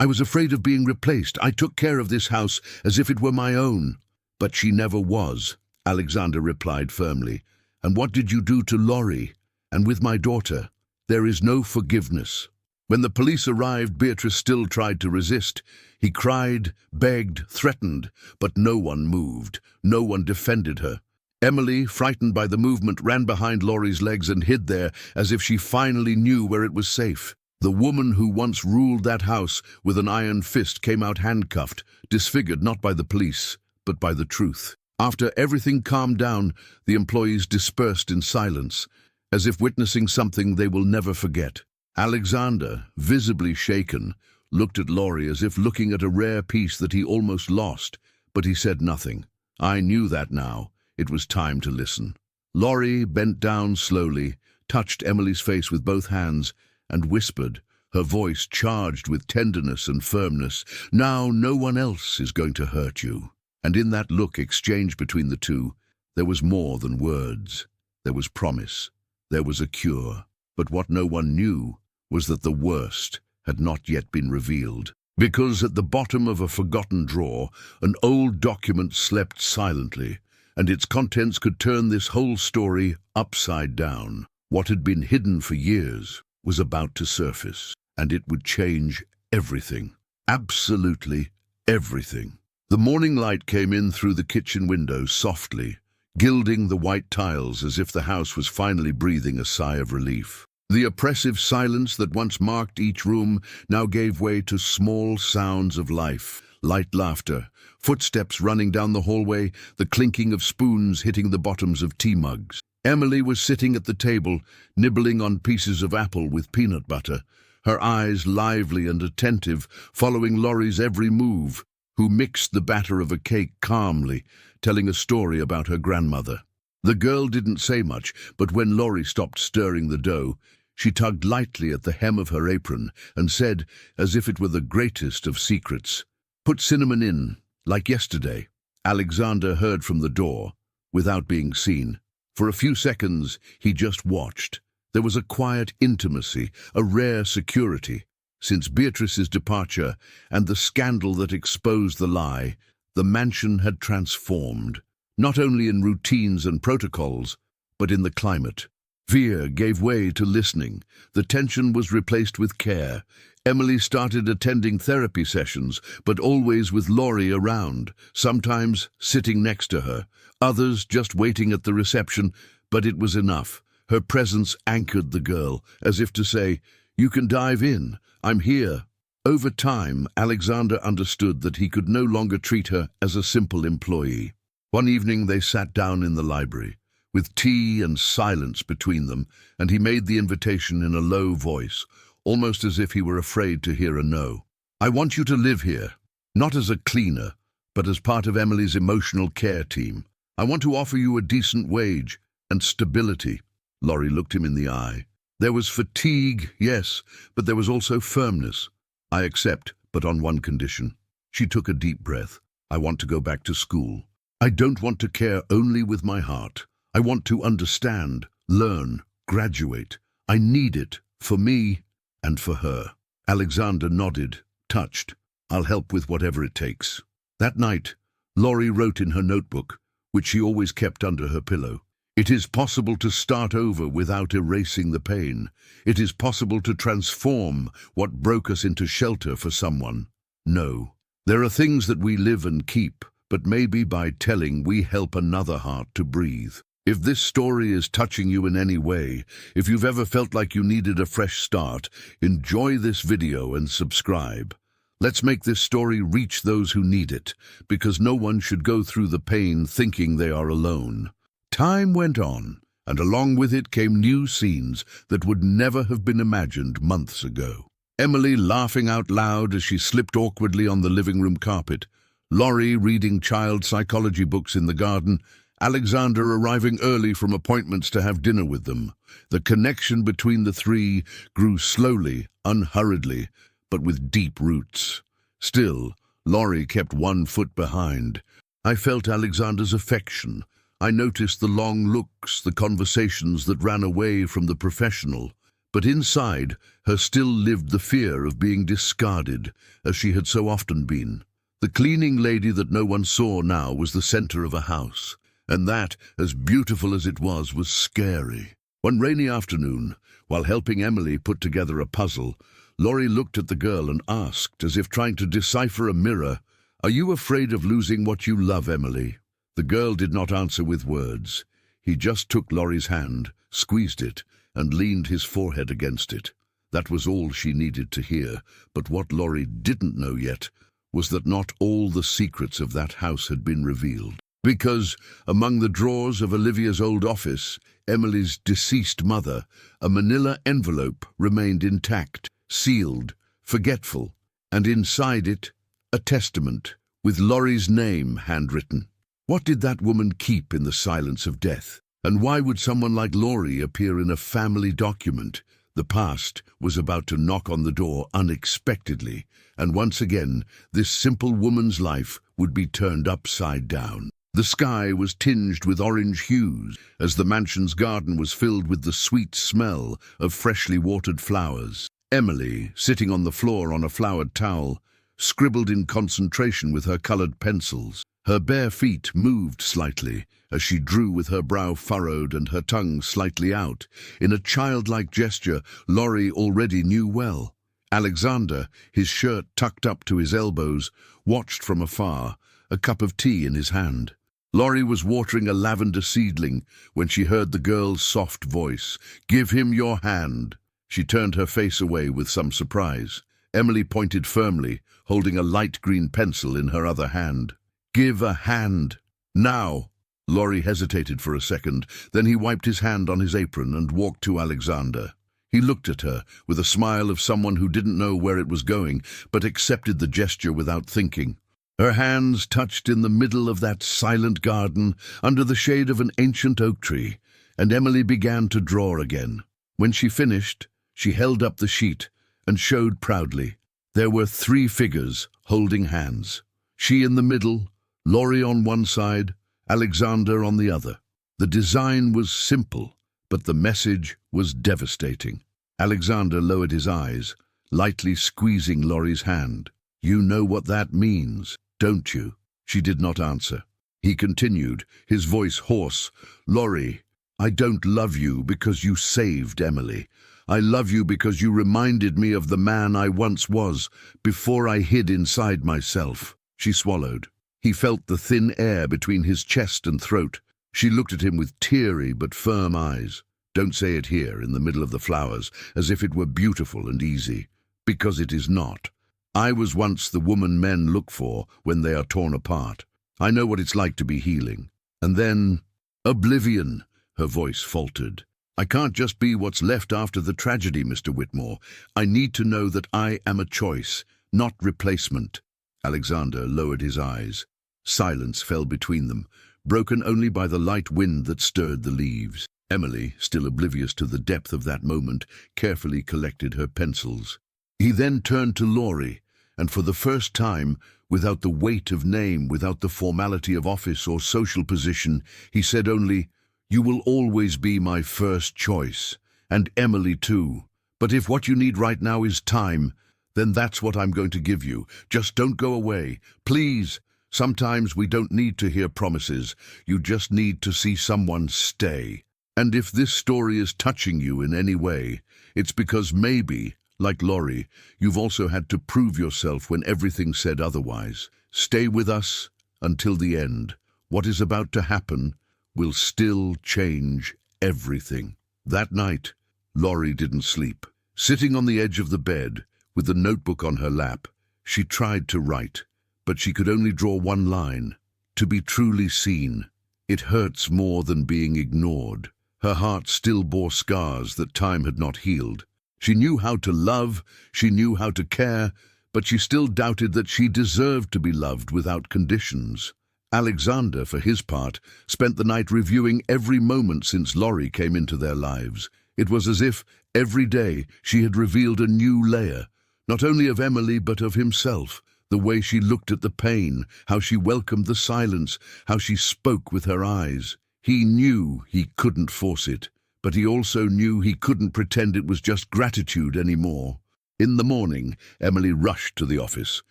was afraid of being replaced. I took care of this house as if it were my own." "But she never was," Alexander replied firmly. "And what did you do to Laurie? And with my daughter? There is no forgiveness." When the police arrived, Beatrice still tried to resist. He cried, begged, threatened, but no one moved. No one defended her. Emily, frightened by the movement, ran behind Laurie's legs and hid there as if she finally knew where it was safe. The woman who once ruled that house with an iron fist came out handcuffed, disfigured not by the police, but by the truth. After everything calmed down, the employees dispersed in silence, as if witnessing something they will never forget. Alexander, visibly shaken, looked at Laurie as if looking at a rare piece that he almost lost, but he said nothing. I knew that now. It was time to listen. Laurie bent down slowly, touched Emily's face with both hands, and whispered, her voice charged with tenderness and firmness, "Now no one else is going to hurt you." And in that look exchanged between the two, there was more than words. There was promise. There was a cure. But what no one knew was that the worst had not yet been revealed. Because at the bottom of a forgotten drawer, an old document slept silently, and its contents could turn this whole story upside down. What had been hidden for years was about to surface, and it would change everything. Absolutely everything. The morning light came in through the kitchen window softly, gilding the white tiles as if the house was finally breathing a sigh of relief. The oppressive silence that once marked each room now gave way to small sounds of life. Light laughter, footsteps running down the hallway, the clinking of spoons hitting the bottoms of tea mugs. Emily was sitting at the table, nibbling on pieces of apple with peanut butter, her eyes lively and attentive, following Laurie's every move, who mixed the batter of a cake calmly, telling a story about her grandmother. The girl didn't say much, but when Laurie stopped stirring the dough, she tugged lightly at the hem of her apron and said, as if it were the greatest of secrets, "Put cinnamon in, like yesterday." Alexander heard from the door, without being seen. For a few seconds, he just watched. There was a quiet intimacy, a rare security. Since Beatrice's departure and the scandal that exposed the lie, the mansion had transformed, not only in routines and protocols, but in the climate. Fear gave way to listening. The tension was replaced with care. Emily started attending therapy sessions, but always with Laurie around, sometimes sitting next to her, others just waiting at the reception, but it was enough. Her presence anchored the girl, as if to say, "You can dive in, I'm here." Over time, Alexander understood that he could no longer treat her as a simple employee. One evening they sat down in the library, with tea and silence between them, and he made the invitation in a low voice, almost as if he were afraid to hear a no. "I want you to live here, not as a cleaner, but as part of Emily's emotional care team. I want to offer you a decent wage and stability." Laurie looked him in the eye. There was fatigue, yes, but there was also firmness. "I accept, but on one condition." She took a deep breath. "I want to go back to school. I don't want to care only with my heart. I want to understand, learn, graduate. I need it, for me and for her." Alexander nodded, touched. "I'll help with whatever it takes." That night, Laurie wrote in her notebook, which she always kept under her pillow, "It is possible to start over without erasing the pain. It is possible to transform what broke us into shelter for someone. No, there are things that we live and keep, but maybe by telling we help another heart to breathe." If this story is touching you in any way, if you've ever felt like you needed a fresh start, enjoy this video and subscribe. Let's make this story reach those who need it, because no one should go through the pain thinking they are alone. Time went on, and along with it came new scenes that would never have been imagined months ago. Emily laughing out loud as she slipped awkwardly on the living room carpet, Laurie reading child psychology books in the garden, Alexander arriving early from appointments to have dinner with them. The connection between the three grew slowly, unhurriedly, but with deep roots. Still, Laurie kept one foot behind. I felt Alexander's affection. I noticed the long looks, the conversations that ran away from the professional. But inside her still lived the fear of being discarded, as she had so often been. The cleaning lady that no one saw now was the center of a house. And that, as beautiful as it was scary. One rainy afternoon, while helping Emily put together a puzzle, Laurie looked at the girl and asked, as if trying to decipher a mirror, "Are you afraid of losing what you love, Emily?" The girl did not answer with words. He just took Laurie's hand, squeezed it, and leaned his forehead against it. That was all she needed to hear, but what Laurie didn't know yet was that not all the secrets of that house had been revealed. Because, among the drawers of Olivia's old office, Emily's deceased mother, a manila envelope remained intact, sealed, forgetful, and inside it, a testament, with Laurie's name handwritten. What did that woman keep in the silence of death? And why would someone like Laurie appear in a family document? The past was about to knock on the door unexpectedly, and once again, this simple woman's life would be turned upside down. The sky was tinged with orange hues as the mansion's garden was filled with the sweet smell of freshly watered flowers. Emily, sitting on the floor on a flowered towel, scribbled in concentration with her colored pencils. Her bare feet moved slightly as she drew with her brow furrowed and her tongue slightly out, in a childlike gesture Laurie already knew well. Alexander, his shirt tucked up to his elbows, watched from afar, a cup of tea in his hand. Laurie was watering a lavender seedling when she heard the girl's soft voice. "Give him your hand." She turned her face away with some surprise. Emily pointed firmly, holding a light green pencil in her other hand. "Give a hand. Now." Laurie hesitated for a second, then he wiped his hand on his apron and walked to Alexander. He looked at her with a smile of someone who didn't know where it was going, but accepted the gesture without thinking. Her hands touched in the middle of that silent garden under the shade of an ancient oak tree, and Emily began to draw again. When she finished, she held up the sheet and showed proudly. There were 3 figures holding hands. She in the middle, Laurie on one side, Alexander on the other. The design was simple, but the message was devastating. Alexander lowered his eyes, lightly squeezing Laurie's hand. "You know what that means, don't you?" She did not answer. He continued, his voice hoarse. "Laurie, I don't love you because you saved Emily. I love you because you reminded me of the man I once was, before I hid inside myself." She swallowed. He felt the thin air between his chest and throat. She looked at him with teary but firm eyes. "Don't say it here, in the middle of the flowers, as if it were beautiful and easy, because it is not. I was once the woman men look for when they are torn apart. I know what it's like to be healing. And then, oblivion," her voice faltered. "I can't just be what's left after the tragedy, Mr. Whitmore. I need to know that I am a choice, not replacement." Alexander lowered his eyes. Silence fell between them, broken only by the light wind that stirred the leaves. Emily, still oblivious to the depth of that moment, carefully collected her pencils. He then turned to Laurie, and for the first time, without the weight of name, without the formality of office or social position, he said only, "You will always be my first choice, and Emily too. But if what you need right now is time, then that's what I'm going to give you. Just don't go away, please. Sometimes we don't need to hear promises. You just need to see someone stay. And if this story is touching you in any way, it's because maybe, like Laurie, you've also had to prove yourself when everything said otherwise. Stay with us until the end. What is about to happen will still change everything." That night, Laurie didn't sleep. Sitting on the edge of the bed, with the notebook on her lap, she tried to write, but she could only draw one line: "To be truly seen." It hurts more than being ignored. Her heart still bore scars that time had not healed. She knew how to love, she knew how to care, but she still doubted that she deserved to be loved without conditions. Alexander, for his part, spent the night reviewing every moment since Laurie came into their lives. It was as if, every day, she had revealed a new layer, not only of Emily but of himself. The way she looked at the pain, how she welcomed the silence, how she spoke with her eyes. He knew he couldn't force it, but he also knew he couldn't pretend it was just gratitude anymore. In the morning, Emily rushed to the office.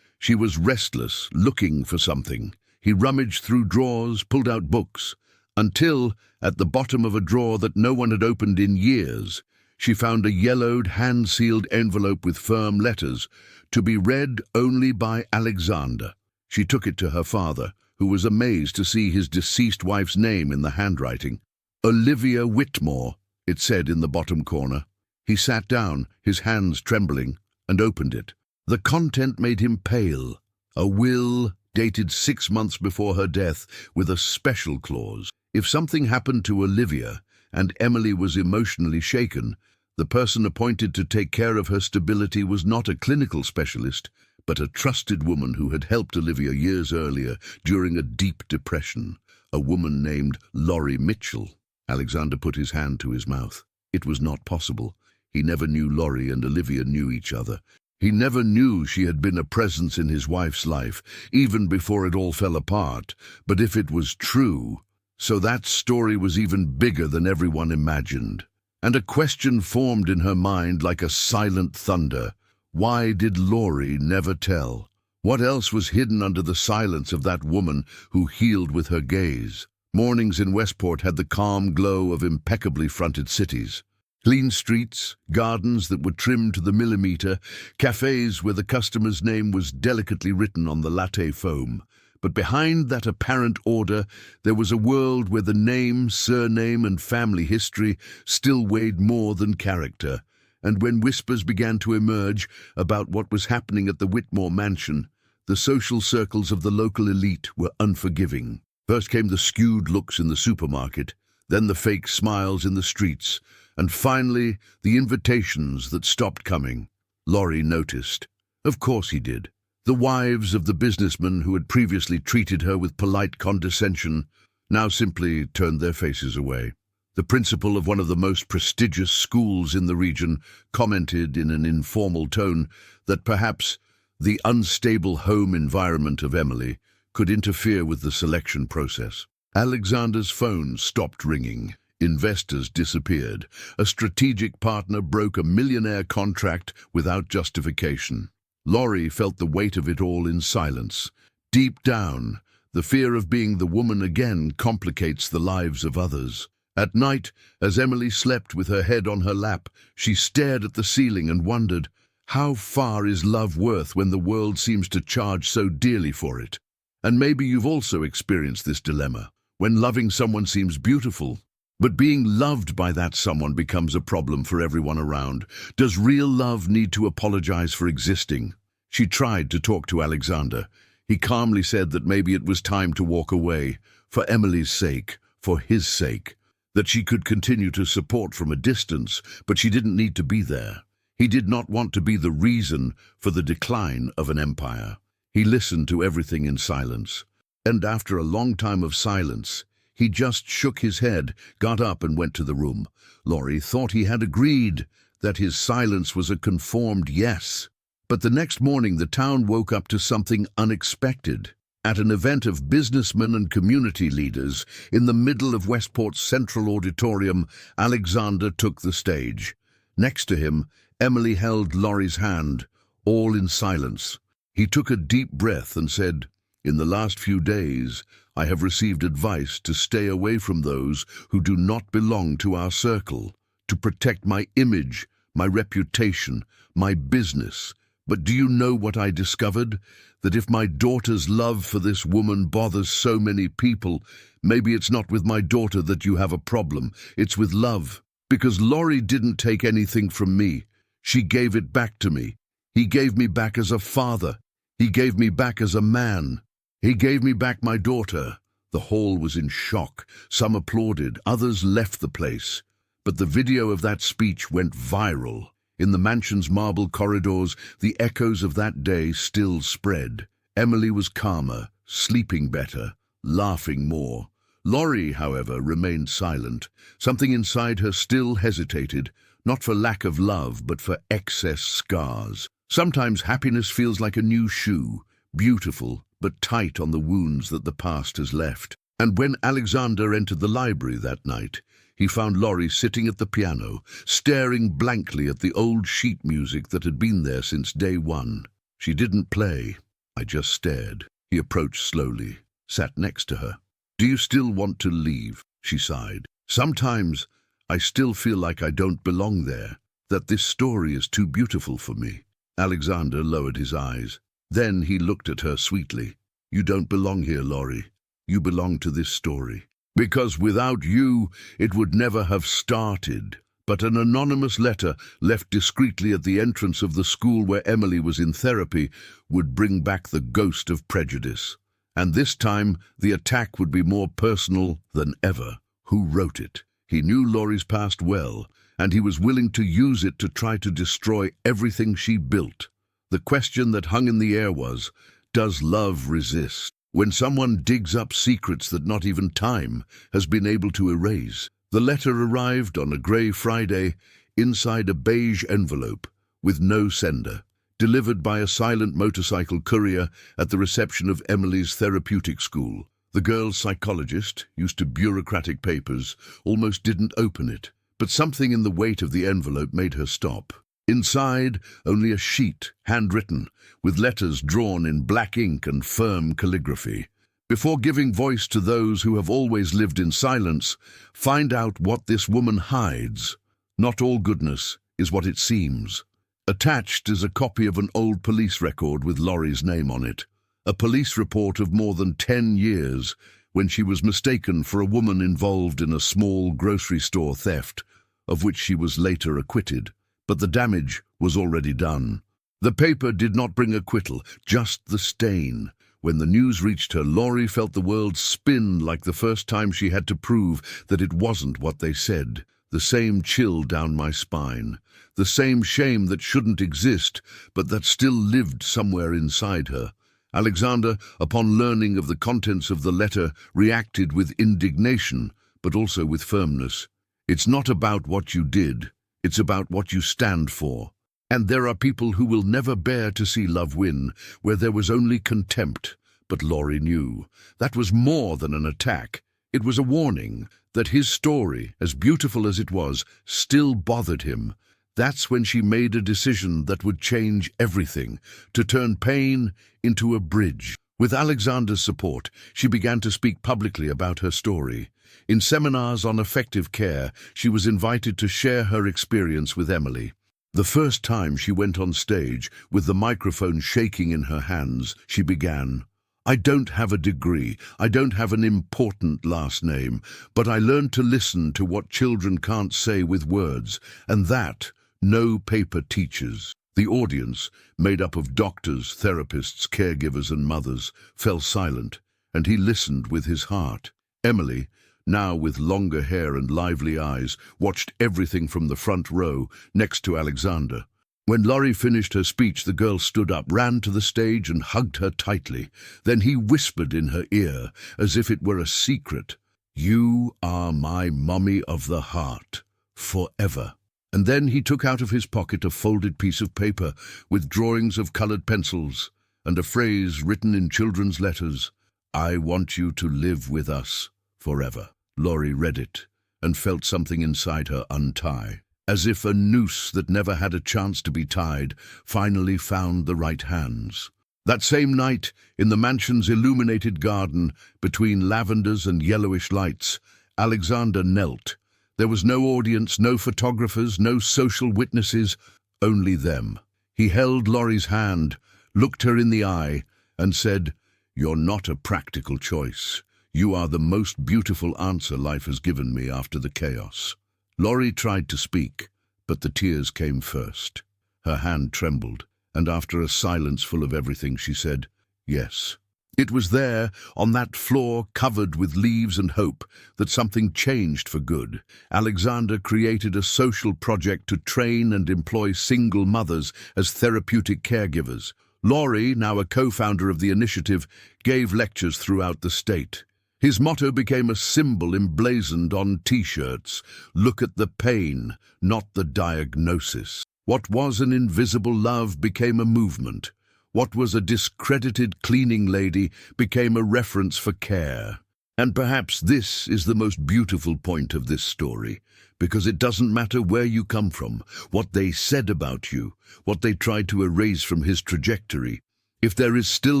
She was restless, looking for something. He rummaged through drawers, pulled out books, until, at the bottom of a drawer that no one had opened in years, she found a yellowed, hand-sealed envelope with firm letters, to be read only by Alexander. She took it to her father, who was amazed to see his deceased wife's name in the handwriting. "Olivia Whitmore," it said in the bottom corner. He sat down, his hands trembling, and opened it. The content made him pale. A will dated 6 months before her death, with a special clause. If something happened to Olivia, and Emily was emotionally shaken, the person appointed to take care of her stability was not a clinical specialist, but a trusted woman who had helped Olivia years earlier during a deep depression, a woman named Laurie Mitchell. Alexander put his hand to his mouth. It was not possible. He never knew Laurie and Olivia knew each other. He never knew she had been a presence in his wife's life, even before it all fell apart. But if it was true, so that story was even bigger than everyone imagined. And a question formed in her mind like a silent thunder. Why did Laurie never tell? What else was hidden under the silence of that woman who healed with her gaze? Mornings in Westport had the calm glow of impeccably fronted cities. Clean streets, gardens that were trimmed to the millimeter, cafes where the customer's name was delicately written on the latte foam. But behind that apparent order, there was a world where the name, surname, and family history still weighed more than character. And when whispers began to emerge about what was happening at the Whitmore mansion, the social circles of the local elite were unforgiving. First came the skewed looks in the supermarket, then the fake smiles in the streets, and finally the invitations that stopped coming. Laurie noticed. Of course he did. The wives of the businessmen who had previously treated her with polite condescension now simply turned their faces away. The principal of one of the most prestigious schools in the region commented in an informal tone that perhaps the unstable home environment of Emily could interfere with the selection process. Alexander's phone stopped ringing. Investors disappeared. A strategic partner broke a millionaire contract without justification. Laurie felt the weight of it all in silence. Deep down, the fear of being the woman again complicates the lives of others. At night, as Emily slept with her head on her lap, she stared at the ceiling and wondered, how far is love worth when the world seems to charge so dearly for it? And maybe you've also experienced this dilemma, when loving someone seems beautiful, but being loved by that someone becomes a problem for everyone around. Does real love need to apologize for existing? She tried to talk to Alexander. He calmly said that maybe it was time to walk away, for Emily's sake, for his sake, that she could continue to support from a distance, but she didn't need to be there. He did not want to be the reason for the decline of an empire. He listened to everything in silence, and after a long time of silence, he just shook his head, got up and went to the room. Laurie thought he had agreed, that his silence was a conformed yes. But the next morning the town woke up to something unexpected. At an event of businessmen and community leaders, in the middle of Westport's central auditorium, Alexander took the stage. Next to him, Emily held Laurie's hand, all in silence. He took a deep breath and said, "In the last few days, I have received advice to stay away from those who do not belong to our circle, to protect my image, my reputation, my business. But do you know what I discovered? That if my daughter's love for this woman bothers so many people, maybe it's not with my daughter that you have a problem, it's with love. Because Laurie didn't take anything from me. She gave it back to me. He gave me back as a father. He gave me back as a man. He gave me back my daughter." The hall was in shock. Some applauded, others left the place. But the video of that speech went viral. In the mansion's marble corridors, the echoes of that day still spread. Emily was calmer, sleeping better, laughing more. Laurie, however, remained silent. Something inside her still hesitated, not for lack of love, but for excess scars. Sometimes happiness feels like a new shoe, beautiful, but tight on the wounds that the past has left. And when Alexander entered the library that night, he found Laurie sitting at the piano, staring blankly at the old sheet music that had been there since day one. She didn't play. I just stared. He approached slowly, sat next to her. "Do you still want to leave?" she sighed. "Sometimes I still feel like I don't belong there, that this story is too beautiful for me." Alexander lowered his eyes. Then he looked at her sweetly. "You don't belong here, Laurie. You belong to this story. Because without you, it would never have started." But an anonymous letter left discreetly at the entrance of the school where Emily was in therapy would bring back the ghost of prejudice. And this time, the attack would be more personal than ever. Who wrote it? He knew Laurie's past well, and he was willing to use it to try to destroy everything she built. The question that hung in the air was, does love resist? When someone digs up secrets that not even time has been able to erase. The letter arrived on a grey Friday inside a beige envelope with no sender, delivered by a silent motorcycle courier at the reception of Emily's therapeutic school. The girl's psychologist, used to bureaucratic papers, almost didn't open it, but something in the weight of the envelope made her stop. Inside, only a sheet, handwritten, with letters drawn in black ink and firm calligraphy. Before giving voice to those who have always lived in silence, find out what this woman hides. Not all goodness is what it seems. Attached is a copy of an old police record with Laurie's name on it. a police report of more than 10 years, when she was mistaken for a woman involved in a small grocery store theft, of which she was later acquitted. But the damage was already done. The paper did not bring acquittal, just the stain. When the news reached her, Laurie felt the world spin like the first time she had to prove that it wasn't what they said. The same chill down my spine. The same shame that shouldn't exist, but that still lived somewhere inside her. Alexander, upon learning of the contents of the letter, reacted with indignation, but also with firmness. It's not about what you did, it's about what you stand for. And there are people who will never bear to see love win, where there was only contempt. But Laurie knew. That was more than an attack. It was a warning that his story, as beautiful as it was, still bothered him. That's when she made a decision that would change everything, to turn pain into a bridge. With Alexander's support, she began to speak publicly about her story. In seminars on effective care, she was invited to share her experience with Emily. The first time she went on stage, with the microphone shaking in her hands, she began, "I don't have a degree, I don't have an important last name, but I learned to listen to what children can't say with words, and that no paper teaches." The audience, made up of doctors, therapists, caregivers and mothers, fell silent, and he listened with his heart. Emily, now with longer hair and lively eyes, watched everything from the front row, next to Alexander. When Laurie finished her speech, the girl stood up, ran to the stage and hugged her tightly. Then he whispered in her ear, as if it were a secret, "You are my mummy of the heart, forever." And then he took out of his pocket a folded piece of paper with drawings of colored pencils and a phrase written in children's letters, "I want you to live with us forever." Laurie read it and felt something inside her untie, as if a noose that never had a chance to be tied finally found the right hands. That same night, in the mansion's illuminated garden, between lavenders and yellowish lights, Alexander knelt. There was no audience, no photographers, no social witnesses, only them. He held Laurie's hand, looked her in the eye, and said, "You're not a practical choice. You are the most beautiful answer life has given me after the chaos." Laurie tried to speak, but the tears came first. Her hand trembled, and after a silence full of everything, she said, "Yes." It was there, on that floor covered with leaves and hope, that something changed for good. Alexander created a social project to train and employ single mothers as therapeutic caregivers. Laurie, now a co-founder of the initiative, gave lectures throughout the state. His motto became a symbol emblazoned on T-shirts: "Look at the pain, not the diagnosis." What was an invisible love became a movement. What was a discredited cleaning lady became a reference for care. And perhaps this is the most beautiful point of this story, because it doesn't matter where you come from, what they said about you, what they tried to erase from his trajectory. If there is still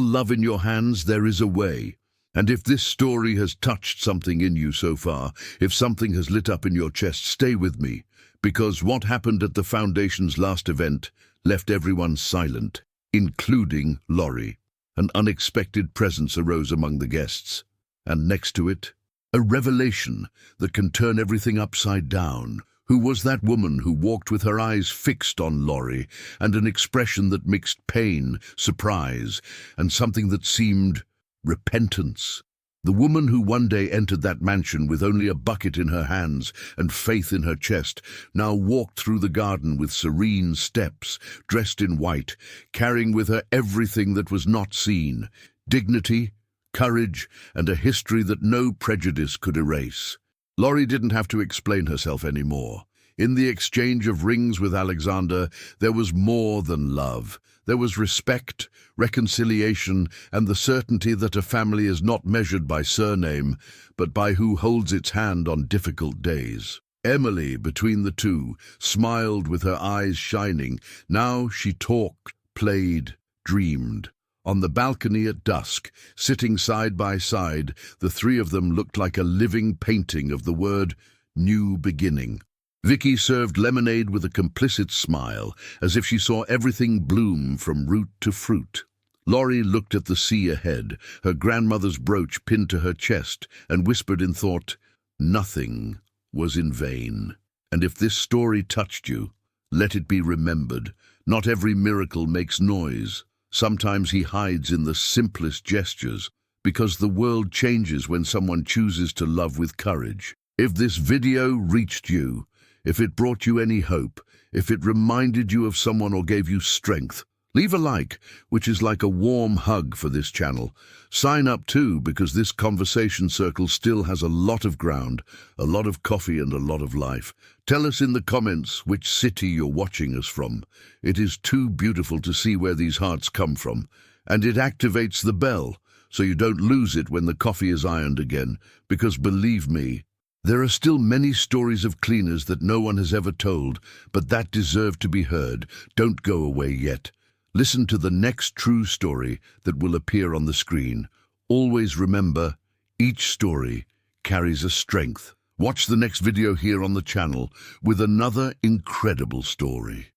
love in your hands, there is a way. And if this story has touched something in you so far, if something has lit up in your chest, stay with me, because what happened at the Foundation's last event left everyone silent, including Laurie. An unexpected presence arose among the guests, and next to it, a revelation that can turn everything upside down. Who was that woman who walked with her eyes fixed on Laurie, and an expression that mixed pain, surprise, and something that seemed repentance? The woman who one day entered that mansion with only a bucket in her hands and faith in her chest now walked through the garden with serene steps, dressed in white, carrying with her everything that was not seen: dignity, courage, and a history that no prejudice could erase. Laurie didn't have to explain herself anymore. In the exchange of rings with Alexander, there was more than love. There was respect, reconciliation, and the certainty that a family is not measured by surname, but by who holds its hand on difficult days. Emily, between the two, smiled with her eyes shining. Now she talked, played, dreamed. On the balcony at dusk, sitting side by side, the three of them looked like a living painting of the word new beginning. Vicky served lemonade with a complicit smile, as if she saw everything bloom from root to fruit. Laurie looked at the sea ahead, her grandmother's brooch pinned to her chest, and whispered in thought, "Nothing was in vain." And if this story touched you, let it be remembered, not every miracle makes noise. Sometimes he hides in the simplest gestures, because the world changes when someone chooses to love with courage. If this video reached you, if it brought you any hope, if it reminded you of someone or gave you strength, leave a like, which is like a warm hug for this channel. Sign up too, because this conversation circle still has a lot of ground, a lot of coffee and a lot of life. Tell us in the comments which city you're watching us from. It is too beautiful to see where these hearts come from. And it activates the bell, so you don't lose it when the coffee is ironed again, because believe me, there are still many stories of cleaners that no one has ever told, but that deserve to be heard. Don't go away yet. Listen to the next true story that will appear on the screen. Always remember, each story carries a strength. Watch the next video here on the channel with another incredible story.